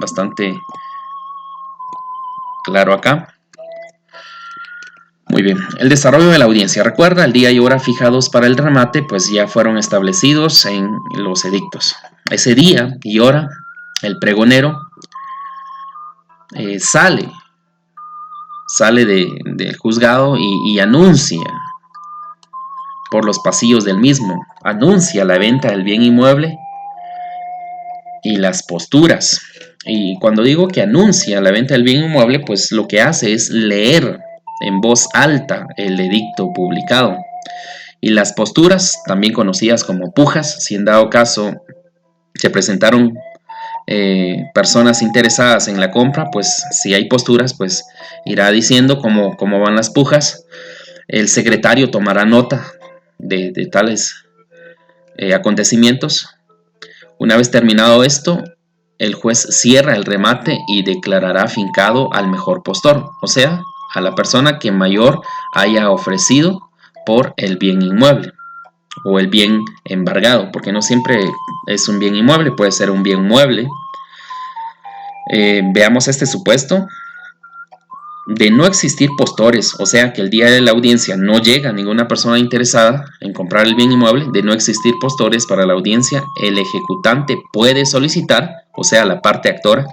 bastante claro acá. Muy bien, el desarrollo de la audiencia. Recuerda, el día y hora fijados para el remate pues ya fueron establecidos en los edictos. Ese día y hora, el pregonero sale del juzgado y anuncia por los pasillos del mismo, anuncia la venta del bien inmueble y las posturas. Y cuando digo que anuncia la venta del bien inmueble, pues lo que hace es leer en voz alta el edicto publicado. Y las posturas, también conocidas como pujas, si en dado caso se presentaron personas interesadas en la compra, pues si hay posturas, pues irá diciendo cómo van las pujas. El secretario tomará nota de tales acontecimientos. Una vez terminado esto, el juez cierra el remate y declarará fincado al mejor postor, o sea, a la persona que mayor haya ofrecido por el bien inmueble o el bien embargado, porque no siempre es un bien inmueble, puede ser un bien mueble. Veamos este supuesto. De no existir postores, o sea que el día de la audiencia no llega ninguna persona interesada en comprar el bien inmueble, de no existir postores para la audiencia, el ejecutante puede solicitar, o sea la parte actora,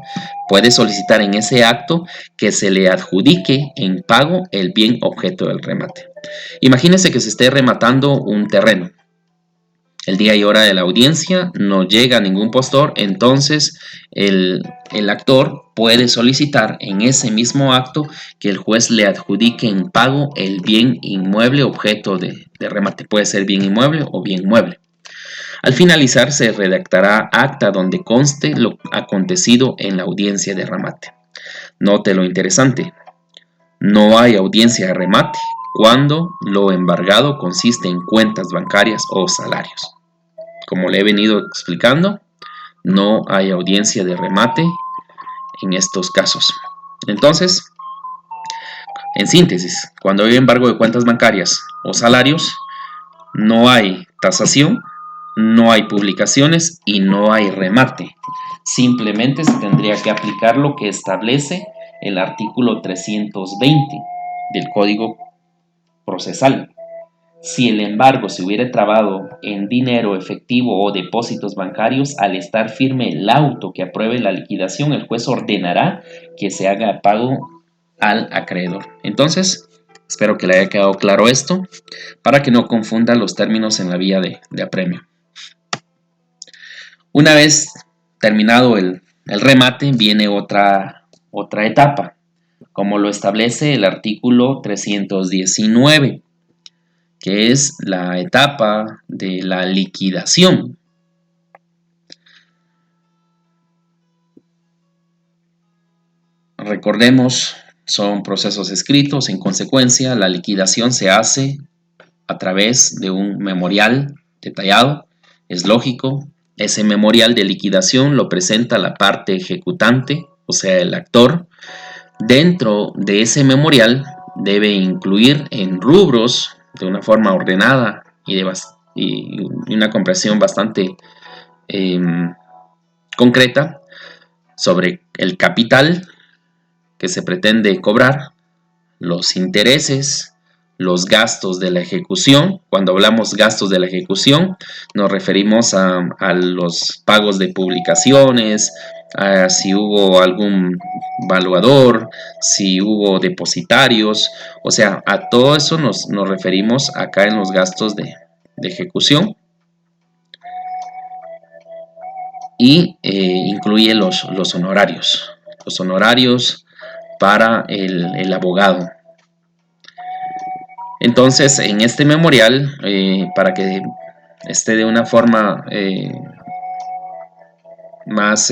puede solicitar en ese acto que se le adjudique en pago el bien objeto del remate. Imagínese que se esté rematando un terreno. El día y hora de la audiencia no llega ningún postor, entonces el actor puede solicitar en ese mismo acto que el juez le adjudique en pago el bien inmueble objeto de remate. Puede ser bien inmueble o bien mueble. Al finalizar se redactará acta donde conste lo acontecido en la audiencia de remate. Note lo interesante. No hay audiencia de remate cuando lo embargado consiste en cuentas bancarias o salarios. Como le he venido explicando, no hay audiencia de remate en estos casos. Entonces, en síntesis, cuando hay embargo de cuentas bancarias o salarios, no hay tasación, no hay publicaciones y no hay remate. Simplemente se tendría que aplicar lo que establece el artículo 320 del Código Procesal. Si el embargo se hubiera trabado en dinero efectivo o depósitos bancarios, al estar firme el auto que apruebe la liquidación, el juez ordenará que se haga pago al acreedor. Entonces, espero que le haya quedado claro esto para que no confunda los términos en la vía de apremio. Una vez terminado el remate, viene otra etapa, como lo establece el artículo 319. Que es la etapa de la liquidación. Recordemos, son procesos escritos, en consecuencia, la liquidación se hace a través de un memorial detallado, es lógico, Ese memorial de liquidación lo presenta la parte ejecutante, o sea, el actor. Dentro de ese memorial debe incluir en rubros de una forma ordenada y una comprensión bastante eh, concreta sobre el capital que se pretende cobrar, los intereses, los gastos de la ejecución. Cuando hablamos gastos de la ejecución, nos referimos a los pagos de publicaciones, a si hubo algún valuador, si hubo depositarios, o sea, a todo eso nos referimos acá en los gastos de ejecución. Y incluye los honorarios. Los honorarios para el abogado. Entonces, en este memorial, para que esté de una forma más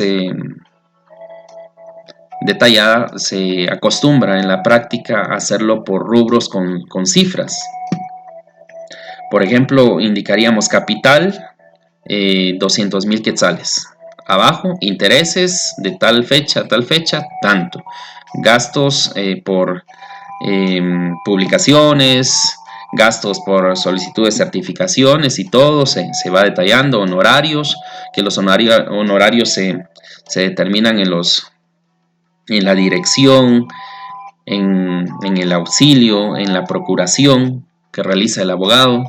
detallada, se acostumbra en la práctica a hacerlo por rubros con cifras. Por ejemplo, indicaríamos capital, 200,000 quetzales. Abajo, intereses de tal fecha a tal fecha, tanto. Gastos por publicaciones, gastos por solicitud de certificaciones y todo se va detallando. Honorarios, que los honorarios se determinan en la dirección, en el auxilio, en la procuración que realiza el abogado.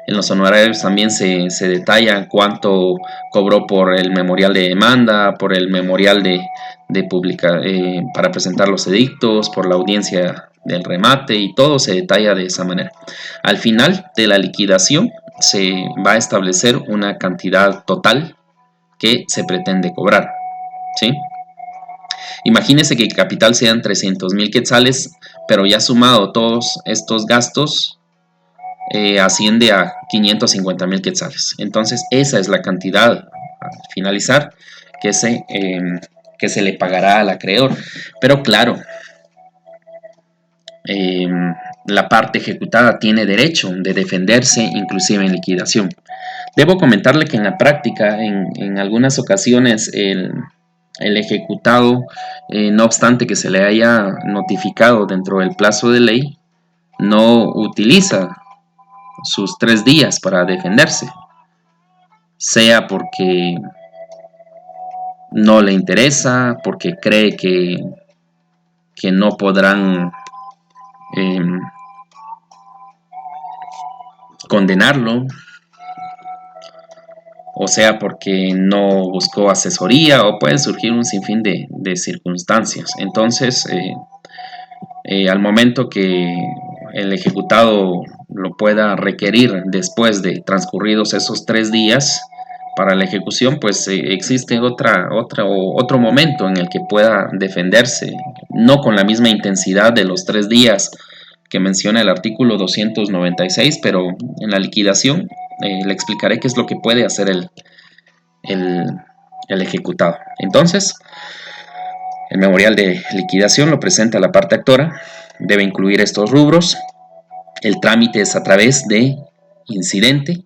En los honorarios también se detalla cuánto cobró por el memorial de demanda, por el memorial para presentar los edictos, por la audiencia del remate, y todo se detalla de esa manera. Al final de la liquidación se va a establecer una cantidad total que se pretende cobrar, ¿sí? Imagínese que el capital sean 300,000 quetzales, pero ya sumado todos estos gastos, asciende a 550,000 quetzales. Entonces esa es la cantidad al finalizar que se le pagará al acreedor. Pero claro, la parte ejecutada tiene derecho de defenderse inclusive en liquidación. Debo comentarle que en la práctica, en algunas ocasiones, el ejecutado, no obstante que se le haya notificado dentro del plazo de ley, no utiliza sus 3 días para defenderse, sea porque no le interesa, porque cree que no podrán eh, condenarlo, o sea porque no buscó asesoría, o pueden surgir un sinfín de circunstancias. Entonces, al momento que el ejecutado lo pueda requerir después de transcurridos esos 3 días para la ejecución, pues existe otro momento en el que pueda defenderse, no con la misma intensidad de los 3 días que menciona el artículo 296, pero en la liquidación le explicaré qué es lo que puede hacer el ejecutado. Entonces, el memorial de liquidación lo presenta la parte actora, debe incluir estos rubros. El trámite es a través de incidente.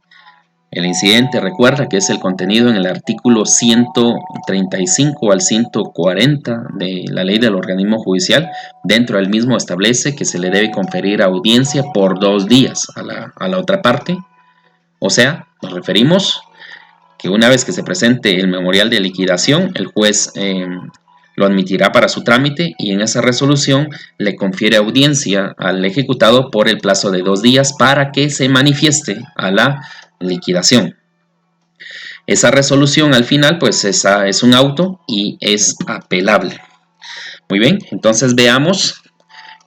El incidente, recuerda que es el contenido en el artículo 135 al 140 de la ley del organismo judicial. Dentro del mismo establece que se le debe conferir audiencia por 2 días a la otra parte. O sea, nos referimos que una vez que se presente el memorial de liquidación, el juez lo admitirá para su trámite y en esa resolución le confiere audiencia al ejecutado por el plazo de 2 días para que se manifieste a la liquidación. Esa resolución al final pues es un auto y es apelable. Muy bien, entonces veamos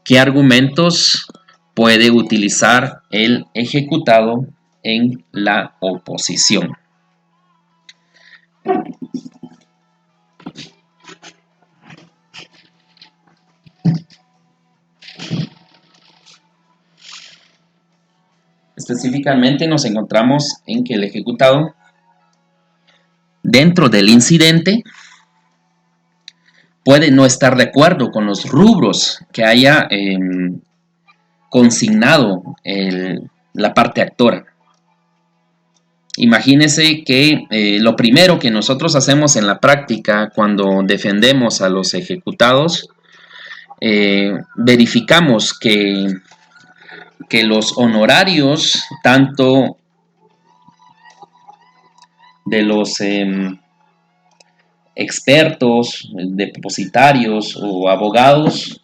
qué argumentos puede utilizar el ejecutado en la oposición. Específicamente nos encontramos en que el ejecutado, dentro del incidente, puede no estar de acuerdo con los rubros que haya consignado la parte actora. imagínense que lo primero que nosotros hacemos en la práctica cuando defendemos a los ejecutados, verificamos que los honorarios, tanto de los expertos, depositarios o abogados,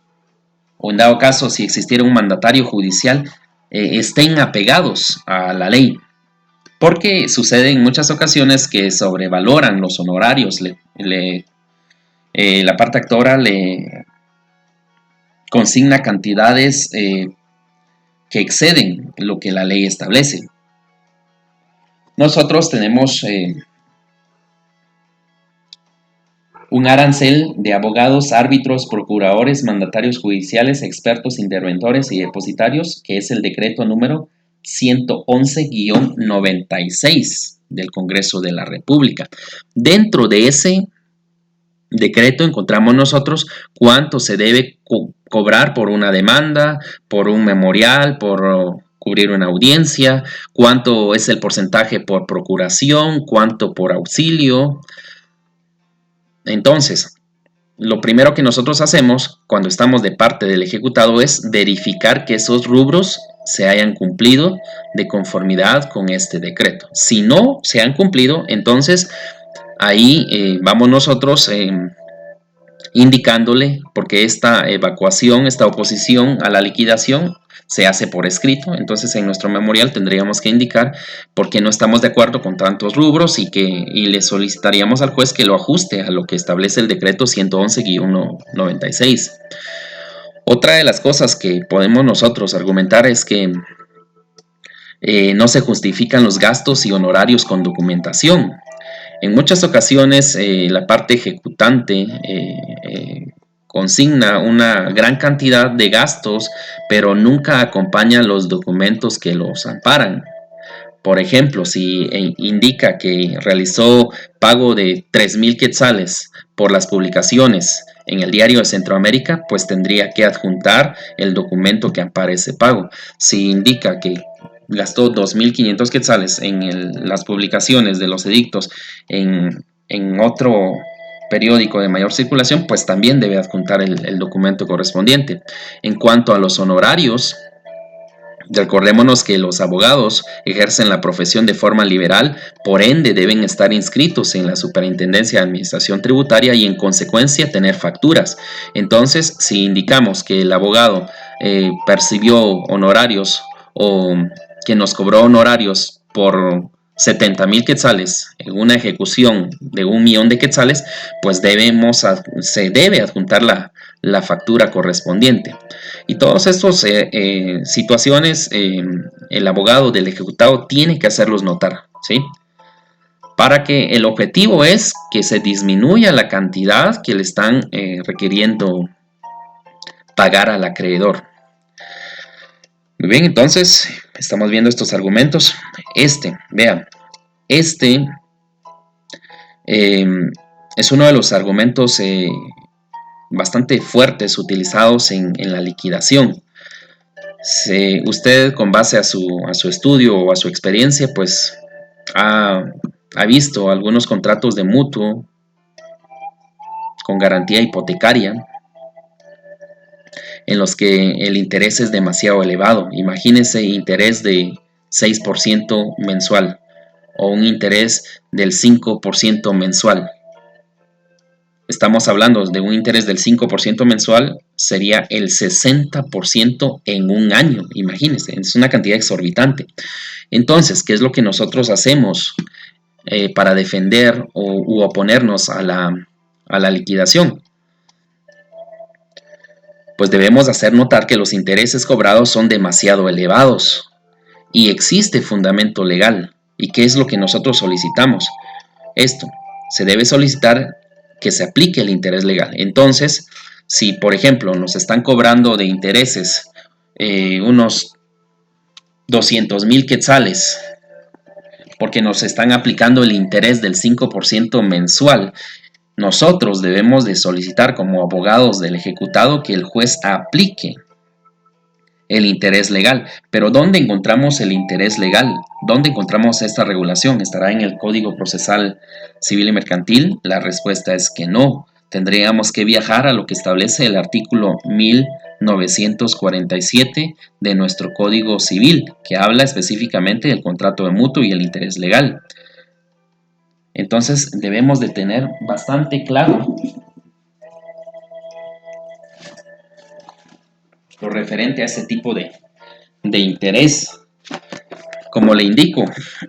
o en dado caso si existiera un mandatario judicial, estén apegados a la ley. Porque sucede en muchas ocasiones que sobrevaloran los honorarios, la parte actora le consigna cantidades que exceden lo que la ley establece. Nosotros tenemos un arancel de abogados, árbitros, procuradores, mandatarios judiciales, expertos, interventores y depositarios, que es el decreto número 111-96 del Congreso de la República. Dentro de ese decreto encontramos nosotros cuánto se debe cobrar por una demanda, por un memorial, por cubrir una audiencia, cuánto es el porcentaje por procuración, cuánto por auxilio. Entonces, lo primero que nosotros hacemos cuando estamos de parte del ejecutado es verificar que esos rubros se hayan cumplido de conformidad con este decreto. Si no se han cumplido, entonces ahí vamos nosotros indicándole, porque esta evacuación, esta oposición a la liquidación se hace por escrito. Entonces en nuestro memorial tendríamos que indicar por qué no estamos de acuerdo con tantos rubros y le solicitaríamos al juez que lo ajuste a lo que establece el decreto 111-96. Otra de las cosas que podemos nosotros argumentar es que no se justifican los gastos y honorarios con documentación. En muchas ocasiones la parte ejecutante consigna una gran cantidad de gastos, pero nunca acompaña los documentos que los amparan. Por ejemplo, si indica que realizó pago de 3,000 quetzales por las publicaciones en el Diario de Centroamérica, pues tendría que adjuntar el documento que ampare ese pago. Si indica que gastó 2,500 quetzales en las publicaciones de los edictos en otro periódico de mayor circulación, pues también debe adjuntar el documento correspondiente. En cuanto a los honorarios, recordémonos que los abogados ejercen la profesión de forma liberal, por ende deben estar inscritos en la Superintendencia de Administración Tributaria y en consecuencia tener facturas. Entonces, si indicamos que el abogado percibió honorarios o que nos cobró honorarios por 70,000 quetzales en una ejecución de 1,000,000 de quetzales, pues se debe adjuntar la factura correspondiente. Y todas estas situaciones el abogado del ejecutado tiene que hacerlos notar, ¿sí? Para que el objetivo es que se disminuya la cantidad que le están requiriendo pagar al acreedor. Muy bien, entonces estamos viendo estos argumentos. Vean, es uno de los argumentos bastante fuertes utilizados en la liquidación. Usted, con base a su estudio o a su experiencia, pues ha visto algunos contratos de mutuo con garantía hipotecaria en los que el interés es demasiado elevado. Imagínense interés de 6% mensual o un interés del 5% mensual. Estamos hablando de un interés del 5% mensual, sería el 60% en un año. Imagínense, es una cantidad exorbitante. Entonces, ¿qué es lo que nosotros hacemos para defender u oponernos a la liquidación? Pues debemos hacer notar que los intereses cobrados son demasiado elevados y existe fundamento legal. ¿Y qué es lo que nosotros solicitamos? Se debe solicitar que se aplique el interés legal. Entonces, si por ejemplo nos están cobrando de intereses unos 200,000 quetzales porque nos están aplicando el interés del 5% mensual, nosotros debemos de solicitar como abogados del ejecutado que el juez aplique el interés legal. Pero ¿dónde encontramos el interés legal? ¿Dónde encontramos esta regulación? ¿Estará en el Código Procesal Civil y Mercantil? La respuesta es que no. Tendríamos que viajar a lo que establece el artículo 1947 de nuestro Código Civil, que habla específicamente del contrato de mutuo y el interés legal. Entonces debemos de tener bastante claro lo referente a este tipo de interés. Como le indico,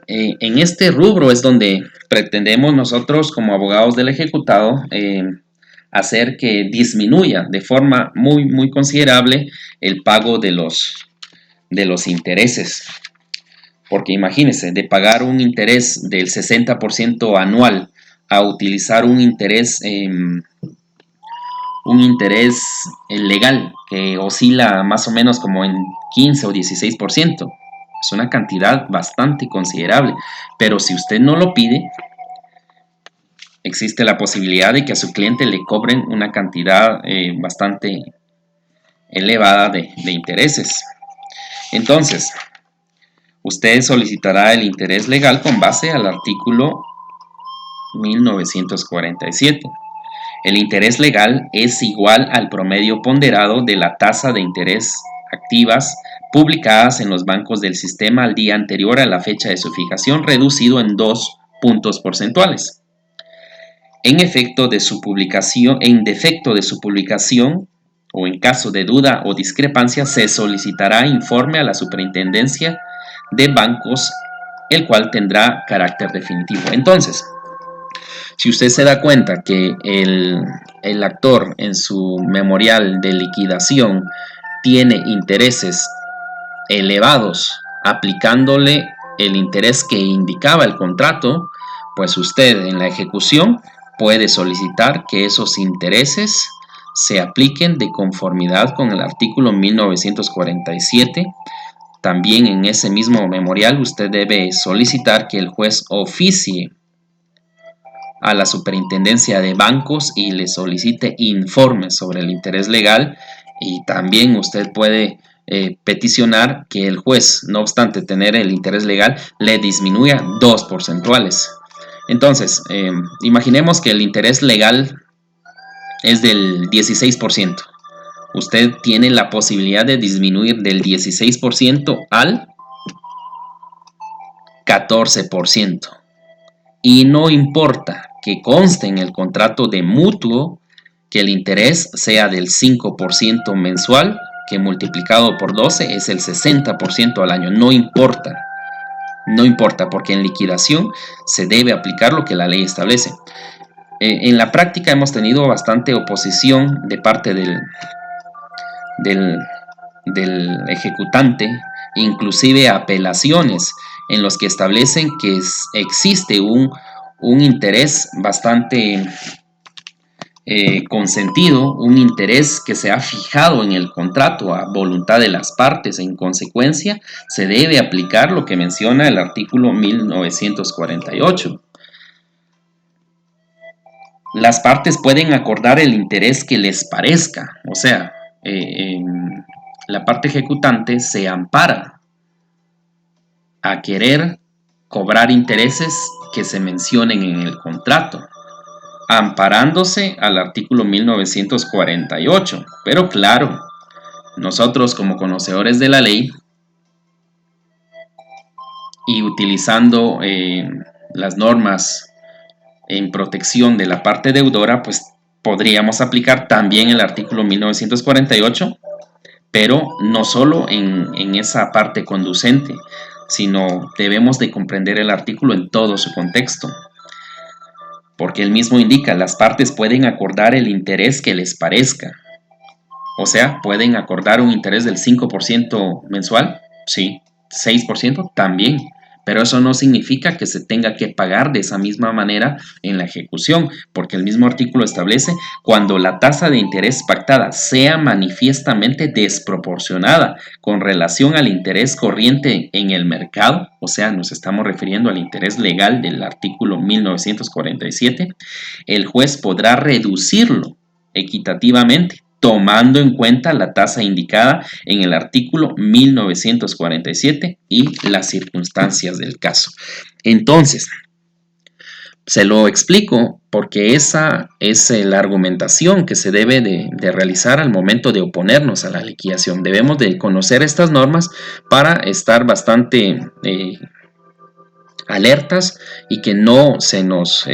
en este rubro es donde pretendemos nosotros como abogados del ejecutado hacer que disminuya de forma muy considerable el pago de los intereses. Porque imagínense, de pagar un interés del 60% anual a utilizar un interés legal que oscila más o menos como en 15 o 16%. Es una cantidad bastante considerable, pero si usted no lo pide, existe la posibilidad de que a su cliente le cobren una cantidad bastante elevada de intereses. Entonces, usted solicitará el interés legal con base al artículo 1947. El interés legal es igual al promedio ponderado de la tasa de interés activas publicadas en los bancos del sistema al día anterior a la fecha de su fijación, reducido en 2 puntos porcentuales. En defecto de su publicación o en caso de duda o discrepancia, se solicitará informe a la Superintendencia de Bancos, el cual tendrá carácter definitivo. Entonces, si usted se da cuenta que el actor en su memorial de liquidación tiene intereses elevados aplicándole el interés que indicaba el contrato, pues usted en la ejecución puede solicitar que esos intereses se apliquen de conformidad con el artículo 1947. También en ese mismo memorial usted debe solicitar que el juez oficie a la Superintendencia de Bancos y le solicite informes sobre el interés legal, y también usted puede peticionar que el juez, no obstante tener el interés legal, le disminuya 2 porcentuales. Entonces, imaginemos que el interés legal es del 16%. Usted tiene la posibilidad de disminuir del 16% al 14%. Y no importa que conste en el contrato de mutuo que el interés sea del 5% mensual, que multiplicado por 12 es el 60% al año. No importa, porque en liquidación se debe aplicar lo que la ley establece. En la práctica hemos tenido bastante oposición de parte del ejecutante, inclusive apelaciones en los que establecen que existe un interés bastante consentido, un interés que se ha fijado en el contrato a voluntad de las partes. En consecuencia, se debe aplicar lo que menciona el artículo 1948. Las partes pueden acordar el interés que les parezca, o sea, la parte ejecutante se ampara a querer cobrar intereses que se mencionen en el contrato, amparándose al artículo 1948. Pero claro, nosotros como conocedores de la ley y utilizando las normas en protección de la parte deudora, pues podríamos aplicar también el artículo 1948, pero no solo en esa parte conducente, sino debemos de comprender el artículo en todo su contexto, porque él mismo indica, las partes pueden acordar el interés que les parezca. O sea, pueden acordar un interés del 5% mensual, sí, 6% también, pero eso no significa que se tenga que pagar de esa misma manera en la ejecución, porque el mismo artículo establece cuando la tasa de interés pactada sea manifiestamente desproporcionada con relación al interés corriente en el mercado, o sea, nos estamos refiriendo al interés legal del artículo 1947, el juez podrá reducirlo equitativamente tomando en cuenta la tasa indicada en el artículo 1947 y las circunstancias del caso. Entonces, se lo explico porque esa es la argumentación que se debe de realizar al momento de oponernos a la liquidación. Debemos de conocer estas normas para estar bastante alertas y que no se nos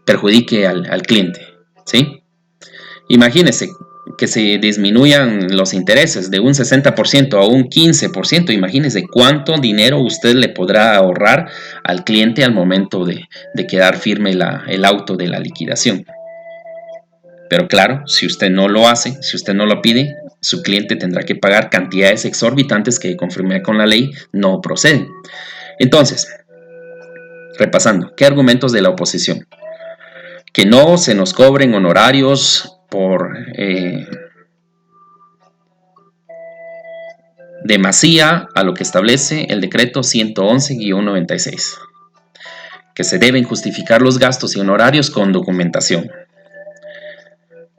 perjudique al cliente, ¿sí? Imagínese que se disminuyan los intereses de un 60% a un 15%, imagínese cuánto dinero usted le podrá ahorrar al cliente al momento de quedar firme el auto de la liquidación. Pero claro, si usted no lo hace, si usted no lo pide, su cliente tendrá que pagar cantidades exorbitantes que, conforme con la ley, no proceden. Entonces, repasando, ¿qué argumentos de la oposición? Que no se nos cobren honorarios por demasía a lo que establece el decreto 111-96, que se deben justificar los gastos y honorarios con documentación,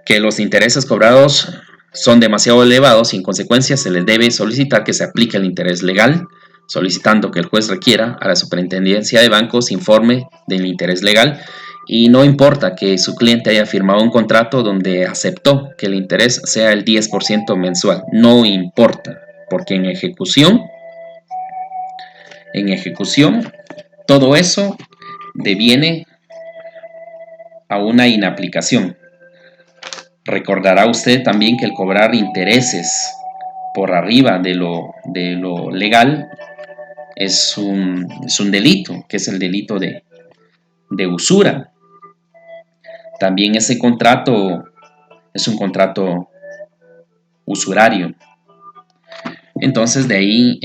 que los intereses cobrados son demasiado elevados y en consecuencia se les debe solicitar que se aplique el interés legal, solicitando que el juez requiera a la Superintendencia de Bancos informe del interés legal, y no importa que su cliente haya firmado un contrato donde aceptó que el interés sea el 10% mensual, no importa, porque en ejecución, todo eso deviene a una inaplicación. Recordará usted también que el cobrar intereses por arriba de lo legal es un delito, que es el delito de usura. También ese contrato es un contrato usurario. Entonces de ahí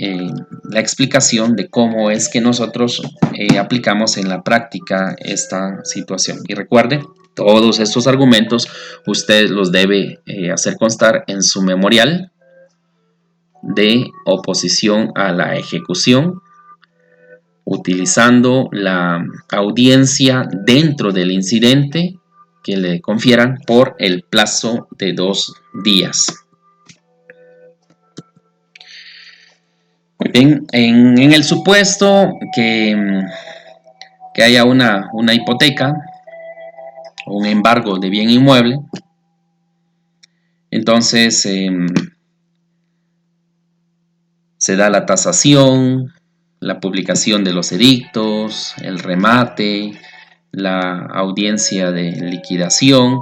la explicación de cómo es que nosotros aplicamos en la práctica esta situación. Y recuerde, todos estos argumentos usted los debe hacer constar en su memorial de oposición a la ejecución, utilizando la audiencia dentro del incidente que le confieran por el plazo de 2 días. Muy bien, en el supuesto que haya una hipoteca o un embargo de bien inmueble, entonces se da la tasación, la publicación de los edictos, el remate, la audiencia de liquidación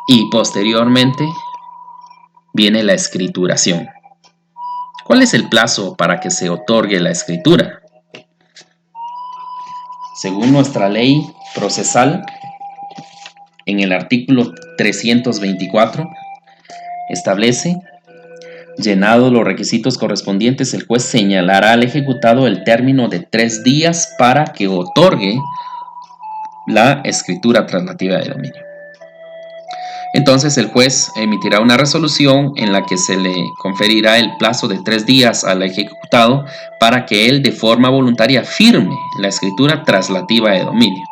y posteriormente viene la escrituración. ¿Cuál es el plazo para que se otorgue la escritura? Según nuestra ley procesal, en el artículo 324, establece: llenado los requisitos correspondientes, el juez señalará al ejecutado el término de 3 días para que otorgue la escritura traslativa de dominio. Entonces el juez emitirá una resolución en la que se le conferirá el plazo de 3 días al ejecutado para que él de forma voluntaria firme la escritura traslativa de dominio.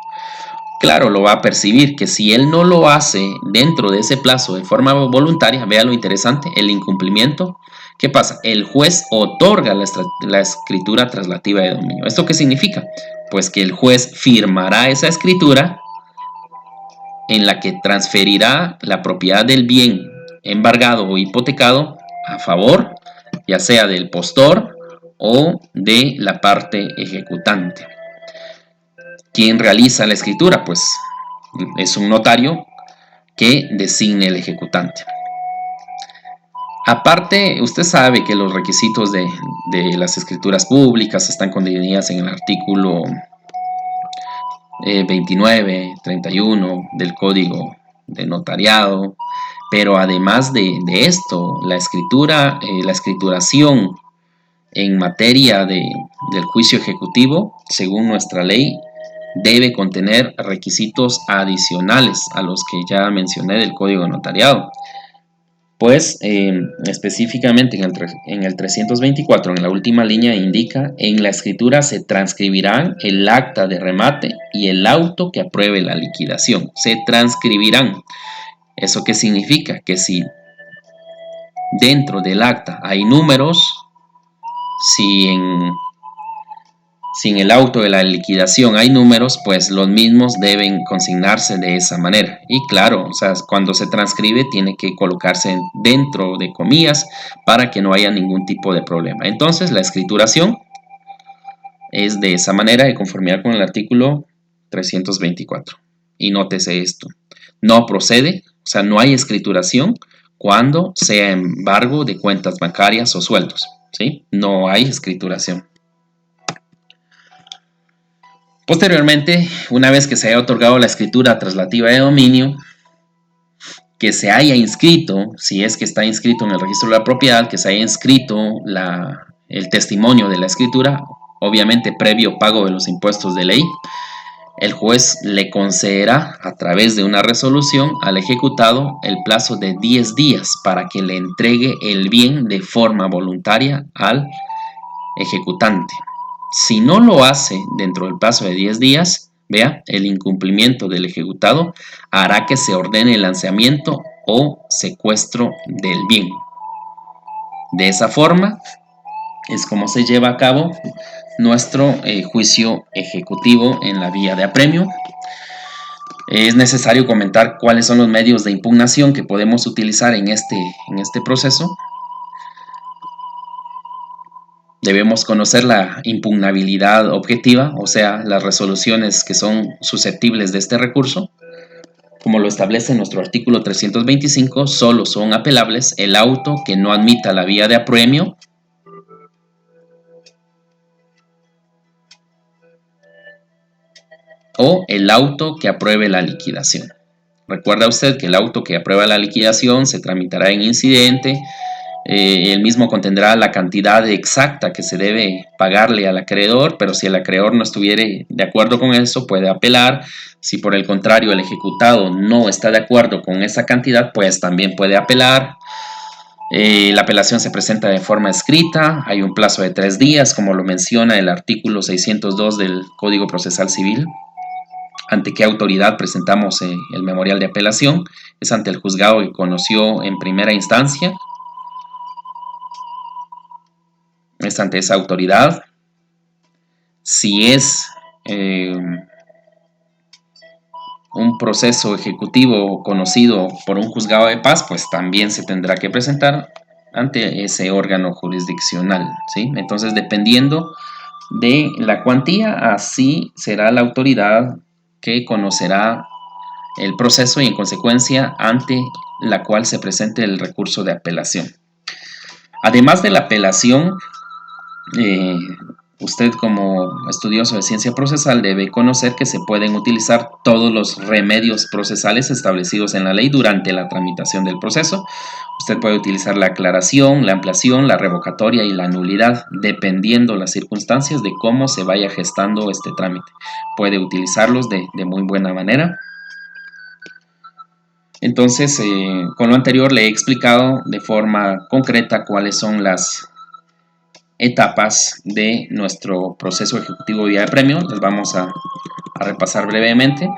Claro, lo va a percibir que si él no lo hace dentro de ese plazo de forma voluntaria, vea lo interesante, el incumplimiento. ¿Qué pasa? El juez otorga la escritura traslativa de dominio. ¿Esto qué significa? Pues que el juez firmará esa escritura en la que transferirá la propiedad del bien embargado o hipotecado a favor, ya sea del postor o de la parte ejecutante. ¿Quién realiza la escritura? Pues es un notario que designe el ejecutante. Aparte, usted sabe que los requisitos de las escrituras públicas están contenidas en el artículo 29, 31 del Código de Notariado, pero además de esto, la escrituración en materia del juicio ejecutivo, según nuestra ley, debe contener requisitos adicionales a los que ya mencioné del Código de Notariado. Pues específicamente en el 324, en la última línea, indica: en la escritura se transcribirán el acta de remate y el auto que apruebe la liquidación. Se transcribirán. ¿Eso qué significa? Que si dentro del acta hay números, si en el auto de la liquidación hay números, pues los mismos deben consignarse de esa manera. Y claro, o sea, cuando se transcribe tiene que colocarse dentro de comillas para que no haya ningún tipo de problema. Entonces, la escrituración es de esa manera, de conformidad con el artículo 324. Y nótese esto: no procede, o sea, no hay escrituración cuando sea embargo de cuentas bancarias o sueldos, ¿sí? No hay escrituración. Posteriormente, una vez que se haya otorgado la escritura traslativa de dominio, que se haya inscrito, si es que está inscrito en el registro de la propiedad, que se haya inscrito el testimonio de la escritura, obviamente previo pago de los impuestos de ley, el juez le concederá a través de una resolución al ejecutado el plazo de 10 días para que le entregue el bien de forma voluntaria al ejecutante. Si no lo hace dentro del plazo de 10 días, vea, el incumplimiento del ejecutado hará que se ordene el lanzamiento o secuestro del bien. De esa forma es como se lleva a cabo nuestro juicio ejecutivo en la vía de apremio. Es necesario comentar cuáles son los medios de impugnación que podemos utilizar en este proceso. Debemos conocer la impugnabilidad objetiva, o sea, las resoluciones que son susceptibles de este recurso. Como lo establece nuestro artículo 325, solo son apelables el auto que no admita la vía de apremio, o el auto que apruebe la liquidación. Recuerda usted que el auto que aprueba la liquidación se tramitará en incidente. El mismo contendrá la cantidad exacta que se debe pagarle al acreedor, pero si el acreedor no estuviere de acuerdo con eso, puede apelar. Si por el contrario el ejecutado no está de acuerdo con esa cantidad, pues también puede apelar. La apelación se presenta de forma escrita, hay un plazo de 3 días, como lo menciona el artículo 602 del Código Procesal Civil. ¿Ante qué autoridad presentamos el memorial de apelación? Es ante el juzgado que conoció en primera instancia. Es ante esa autoridad. Si es un proceso ejecutivo conocido por un juzgado de paz, pues también se tendrá que presentar ante ese órgano jurisdiccional, ¿sí? Entonces, dependiendo de la cuantía, así será la autoridad que conocerá el proceso y en consecuencia ante la cual se presente el recurso de apelación. Además de la apelación, usted como estudioso de ciencia procesal debe conocer que se pueden utilizar todos los remedios procesales establecidos en la ley durante la tramitación del proceso. Usted puede utilizar la aclaración, la ampliación, la revocatoria y la nulidad, dependiendo las circunstancias de cómo se vaya gestando este trámite. Puede utilizarlos de muy buena manera. Entonces, con lo anterior le he explicado de forma concreta cuáles son las etapas de nuestro proceso ejecutivo vía de apremio. Las vamos a repasar brevemente.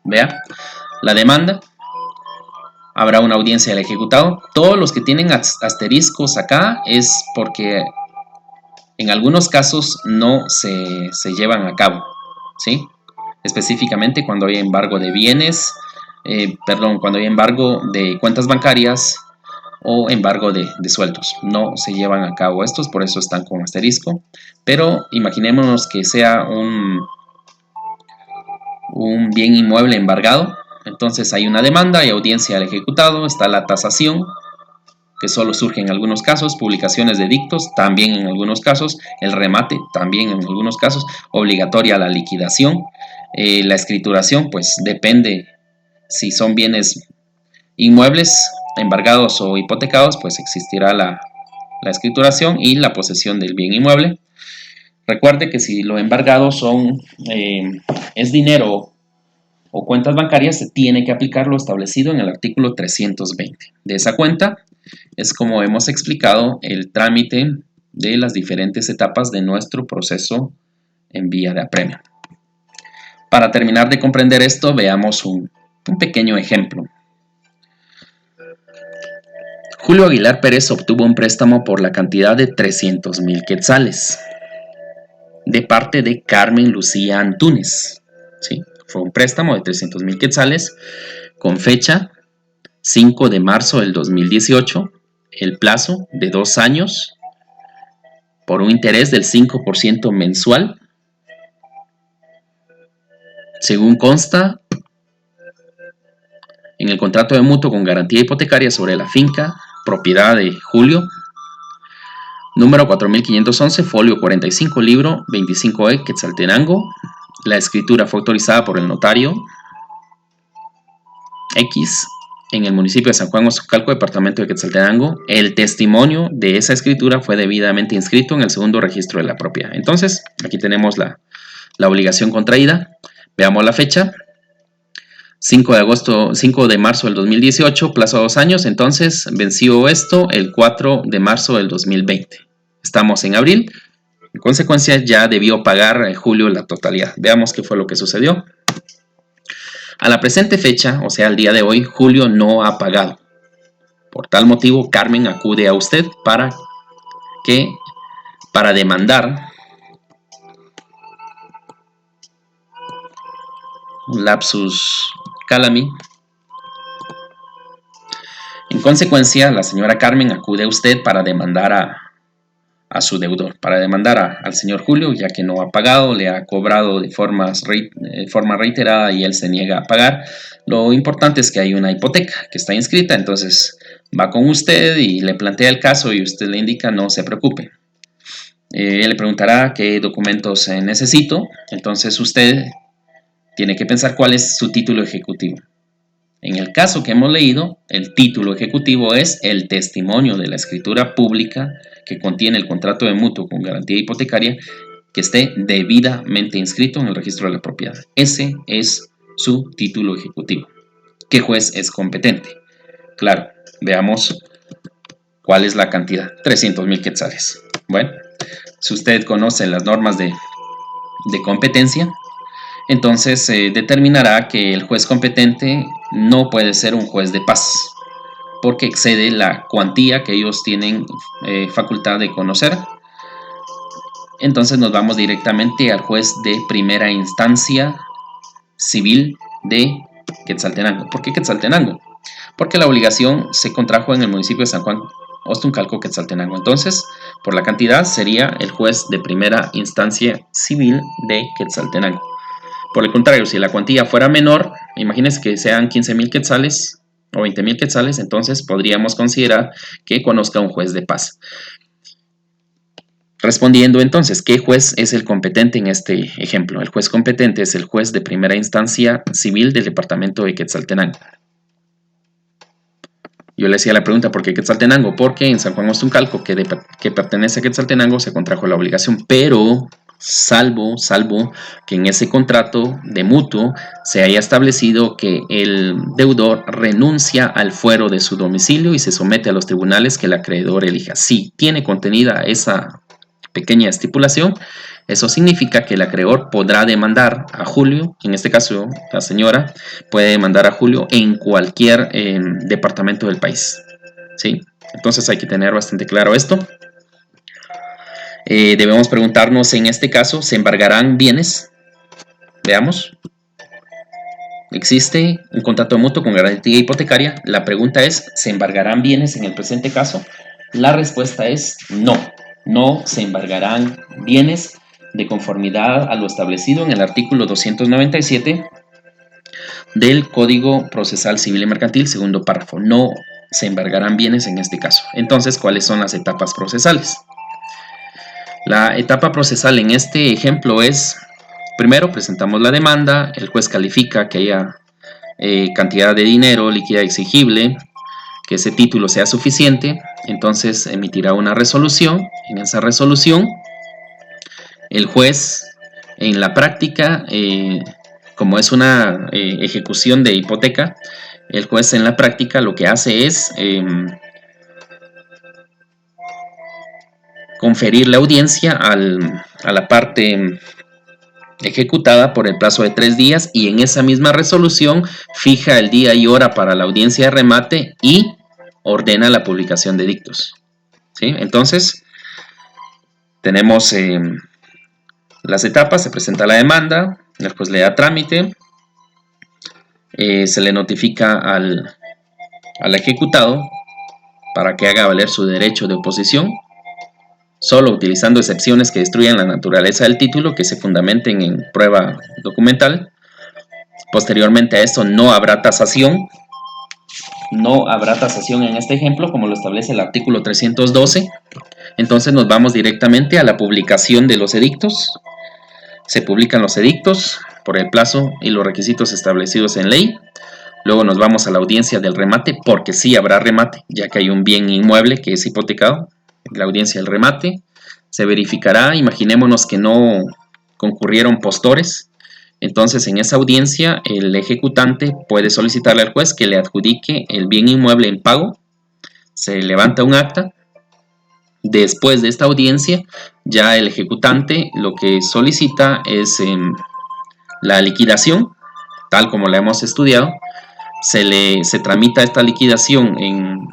Vea, la demanda, habrá una audiencia del ejecutado. Todos los que tienen asteriscos acá es porque en algunos casos no se llevan a cabo, ¿sí? Específicamente cuando hay embargo de bienes, cuando hay embargo de cuentas bancarias o embargo de sueldos. No se llevan a cabo estos, por eso están con asterisco. Pero imaginémonos que sea un bien inmueble embargado. Entonces hay una demanda, hay audiencia al ejecutado, está la tasación, que solo surge en algunos casos, publicaciones de edictos, también en algunos casos, el remate, también en algunos casos, obligatoria la liquidación. La escrituración, pues depende si son bienes inmuebles embargados o hipotecados, pues existirá la escrituración y la posesión del bien inmueble. Recuerde que si lo embargado es dinero o cuentas bancarias, se tiene que aplicar lo establecido en el artículo 320. De esa cuenta es como hemos explicado el trámite de las diferentes etapas de nuestro proceso en vía de apremio. Para terminar de comprender esto, veamos un pequeño ejemplo. Julio Aguilar Pérez obtuvo un préstamo por la cantidad de 300,000 quetzales de parte de Carmen Lucía Antúnez. ¿Sí? Fue un préstamo de 300,000 quetzales con fecha 5 de marzo del 2018, el plazo de 2 años por un interés del 5% mensual, según consta en el contrato de mutuo con garantía hipotecaria sobre la finca, propiedad de Julio, número 4511, folio 45, libro 25E, Quetzaltenango. La escritura fue autorizada por el notario X en el municipio de San Juan Ostucalco, departamento de Quetzaltenango. El testimonio de esa escritura fue debidamente inscrito en el segundo registro de la propiedad. Entonces, aquí tenemos la obligación contraída. Veamos la fecha. 5 de marzo del 2018, plazo a 2 años. Entonces, venció esto el 4 de marzo del 2020. Estamos en abril. En consecuencia, ya debió pagar Julio la totalidad. Veamos qué fue lo que sucedió. A la presente fecha, o sea, al día de hoy, Julio no ha pagado. Por tal motivo, Carmen acude a usted para demandar lapsus calami. En consecuencia, la señora Carmen acude a usted para demandar a su deudor, para demandar al señor Julio, ya que no ha pagado, le ha cobrado de forma reiterada y él se niega a pagar. Lo importante es que hay una hipoteca que está inscrita, entonces va con usted y le plantea el caso y usted le indica no se preocupe. Él le preguntará qué documentos necesito, entonces usted tiene que pensar cuál es su título ejecutivo. En el caso que hemos leído, el título ejecutivo es el testimonio de la escritura pública que contiene el contrato de mutuo con garantía hipotecaria que esté debidamente inscrito en el registro de la propiedad. Ese es su título ejecutivo. ¿Qué juez es competente? Claro, veamos cuál es la cantidad. 300,000 quetzales. Bueno, si usted conoce las normas de competencia, entonces determinará que el juez competente no puede ser un juez de paz, porque excede la cuantía que ellos tienen facultad de conocer. Entonces nos vamos directamente al juez de primera instancia civil de Quetzaltenango. ¿Por qué Quetzaltenango? Porque la obligación se contrajo en el municipio de San Juan Ostucalco, Quetzaltenango. Entonces, por la cantidad sería el juez de primera instancia civil de Quetzaltenango. Por el contrario, si la cuantía fuera menor, imagínense que sean 15,000 quetzales o 20,000 quetzales, entonces podríamos considerar que conozca un juez de paz. Respondiendo entonces, ¿qué juez es el competente en este ejemplo? El juez competente es el juez de primera instancia civil del departamento de Quetzaltenango. Yo le hacía la pregunta, ¿por qué Quetzaltenango? Porque en San Juan Ostucalco, que pertenece a Quetzaltenango, se contrajo la obligación, pero salvo que en ese contrato de mutuo se haya establecido que el deudor renuncia al fuero de su domicilio y se somete a los tribunales que el acreedor elija. Si tiene contenida esa pequeña estipulación, eso significa que el acreedor podrá demandar a Julio, en este caso la señora puede demandar a Julio en cualquier departamento del país. ¿Sí? Entonces hay que tener bastante claro esto. Debemos preguntarnos en este caso, ¿se embargarán bienes? Veamos. ¿Existe un contrato de mutuo con garantía hipotecaria? La pregunta es, ¿se embargarán bienes en el presente caso? La respuesta es no. No se embargarán bienes de conformidad a lo establecido en el artículo 297 del Código Procesal Civil y Mercantil, segundo párrafo. No se embargarán bienes en este caso. Entonces, ¿cuáles son las etapas procesales? La etapa procesal en este ejemplo es, primero presentamos la demanda, el juez califica que haya cantidad de dinero líquida exigible, que ese título sea suficiente, entonces emitirá una resolución. En esa resolución, el juez en la práctica, como es una ejecución de hipoteca, el juez en la práctica lo que hace es conferir la audiencia a la parte ejecutada por el plazo de 3 días y en esa misma resolución fija el día y hora para la audiencia de remate y ordena la publicación de dictos. ¿Sí? Entonces, tenemos las etapas: se presenta la demanda, el juez le da trámite, se le notifica al ejecutado para que haga valer su derecho de oposición, solo utilizando excepciones que destruyan la naturaleza del título, que se fundamenten en prueba documental. Posteriormente a esto no habrá tasación. No habrá tasación en este ejemplo, como lo establece el artículo 312. Entonces nos vamos directamente a la publicación de los edictos. Se publican los edictos por el plazo y los requisitos establecidos en ley. Luego nos vamos a la audiencia del remate, porque sí habrá remate, ya que hay un bien inmueble que es hipotecado. La audiencia del remate se verificará, imaginémonos que no concurrieron postores. Entonces, en esa audiencia, el ejecutante puede solicitarle al juez que le adjudique el bien inmueble en pago. Se levanta un acta. Después de esta audiencia, ya el ejecutante lo que solicita es la liquidación, tal como la hemos estudiado. Se tramita esta liquidación en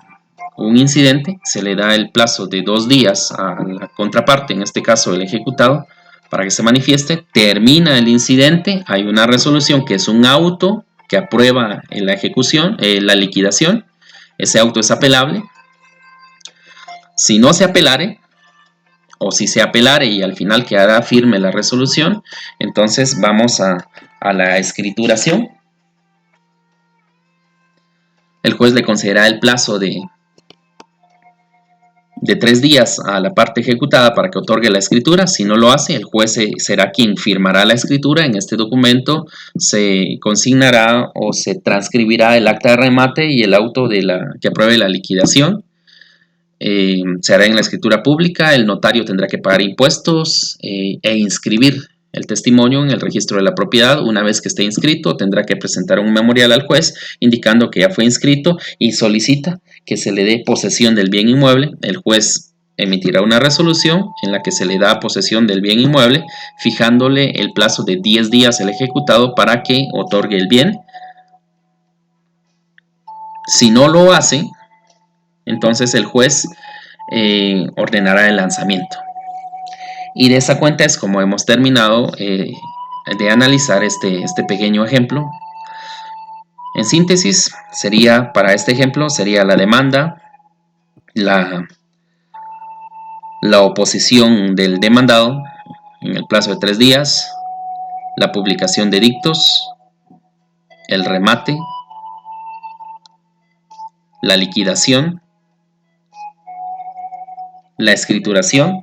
un incidente, se le da el plazo de 2 días a la contraparte, en este caso el ejecutado, para que se manifieste. Termina el incidente, hay una resolución que es un auto que aprueba la ejecución, la liquidación. Ese auto es apelable. Si no se apelare, o si se apelare y al final quedará firme la resolución, entonces vamos a la escrituración. El juez le concederá el plazo de 3 días a la parte ejecutada para que otorgue la escritura. Si no lo hace, el juez será quien firmará la escritura. En este documento se consignará o se transcribirá el acta de remate y el auto que apruebe la liquidación. Se hará en la escritura pública. El notario tendrá que pagar impuestos e inscribir el testimonio en el registro de la propiedad. Una vez que esté inscrito, tendrá que presentar un memorial al juez indicando que ya fue inscrito y solicita que se le dé posesión del bien inmueble. El juez emitirá una resolución en la que se le da posesión del bien inmueble, fijándole el plazo de 10 días al ejecutado para que otorgue el bien. Si no lo hace, entonces el juez ordenará el lanzamiento. Y de esa cuenta es como hemos terminado de analizar este pequeño ejemplo. En síntesis, para este ejemplo sería la demanda, la oposición del demandado en el plazo de 3 días, la publicación de dictos, el remate, la liquidación, la escrituración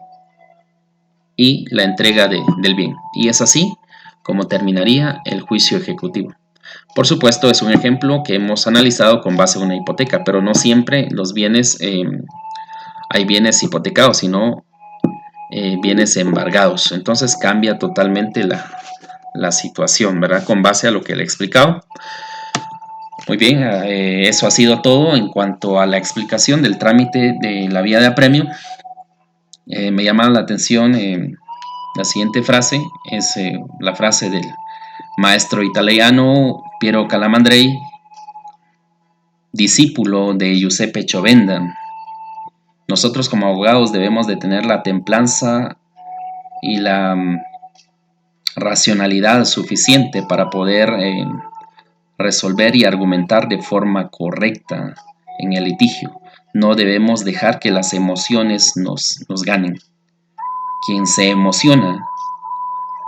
y la entrega del bien. Y es así como terminaría el juicio ejecutivo. Por supuesto, es un ejemplo que hemos analizado con base en una hipoteca, pero no siempre los bienes, hay bienes hipotecados, sino bienes embargados. Entonces cambia totalmente la situación, ¿verdad? Con base a lo que le he explicado. Muy bien, eso ha sido todo en cuanto a la explicación del trámite de la vía de apremio. Me llama la atención la siguiente frase, es la frase del maestro italiano Piero Calamandrei, discípulo de Giuseppe Chovenda. Nosotros como abogados debemos de tener la templanza y la racionalidad suficiente para poder resolver y argumentar de forma correcta en el litigio. No debemos dejar que las emociones nos ganen. Quien se emociona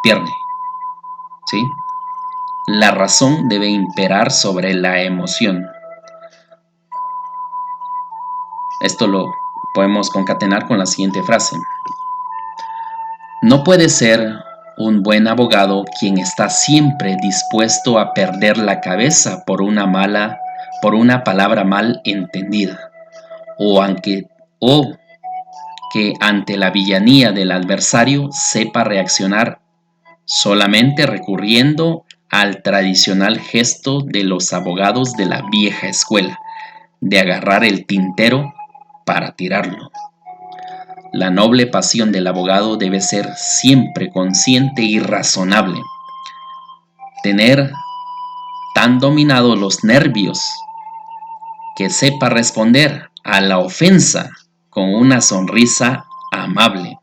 pierde, ¿sí? La razón debe imperar sobre la emoción. Esto lo podemos concatenar con la siguiente frase. No puede ser un buen abogado quien está siempre dispuesto a perder la cabeza por una palabra mal entendida, o que ante la villanía del adversario sepa reaccionar solamente recurriendo al tradicional gesto de los abogados de la vieja escuela, de agarrar el tintero para tirarlo. La noble pasión del abogado debe ser siempre consciente y razonable. Tener tan dominados los nervios que sepa responder a la ofensa con una sonrisa amable.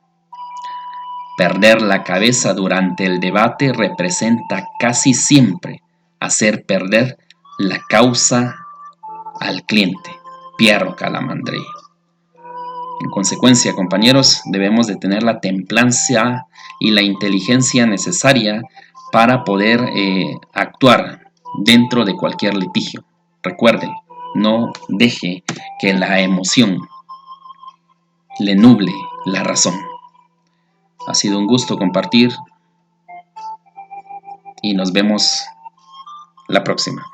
Perder la cabeza durante el debate representa casi siempre hacer perder la causa al cliente. Piero Calamandrei. En consecuencia, compañeros, debemos de tener la templanza y la inteligencia necesaria para poder actuar dentro de cualquier litigio. Recuerden, no deje que la emoción le nuble la razón. Ha sido un gusto compartir y nos vemos la próxima.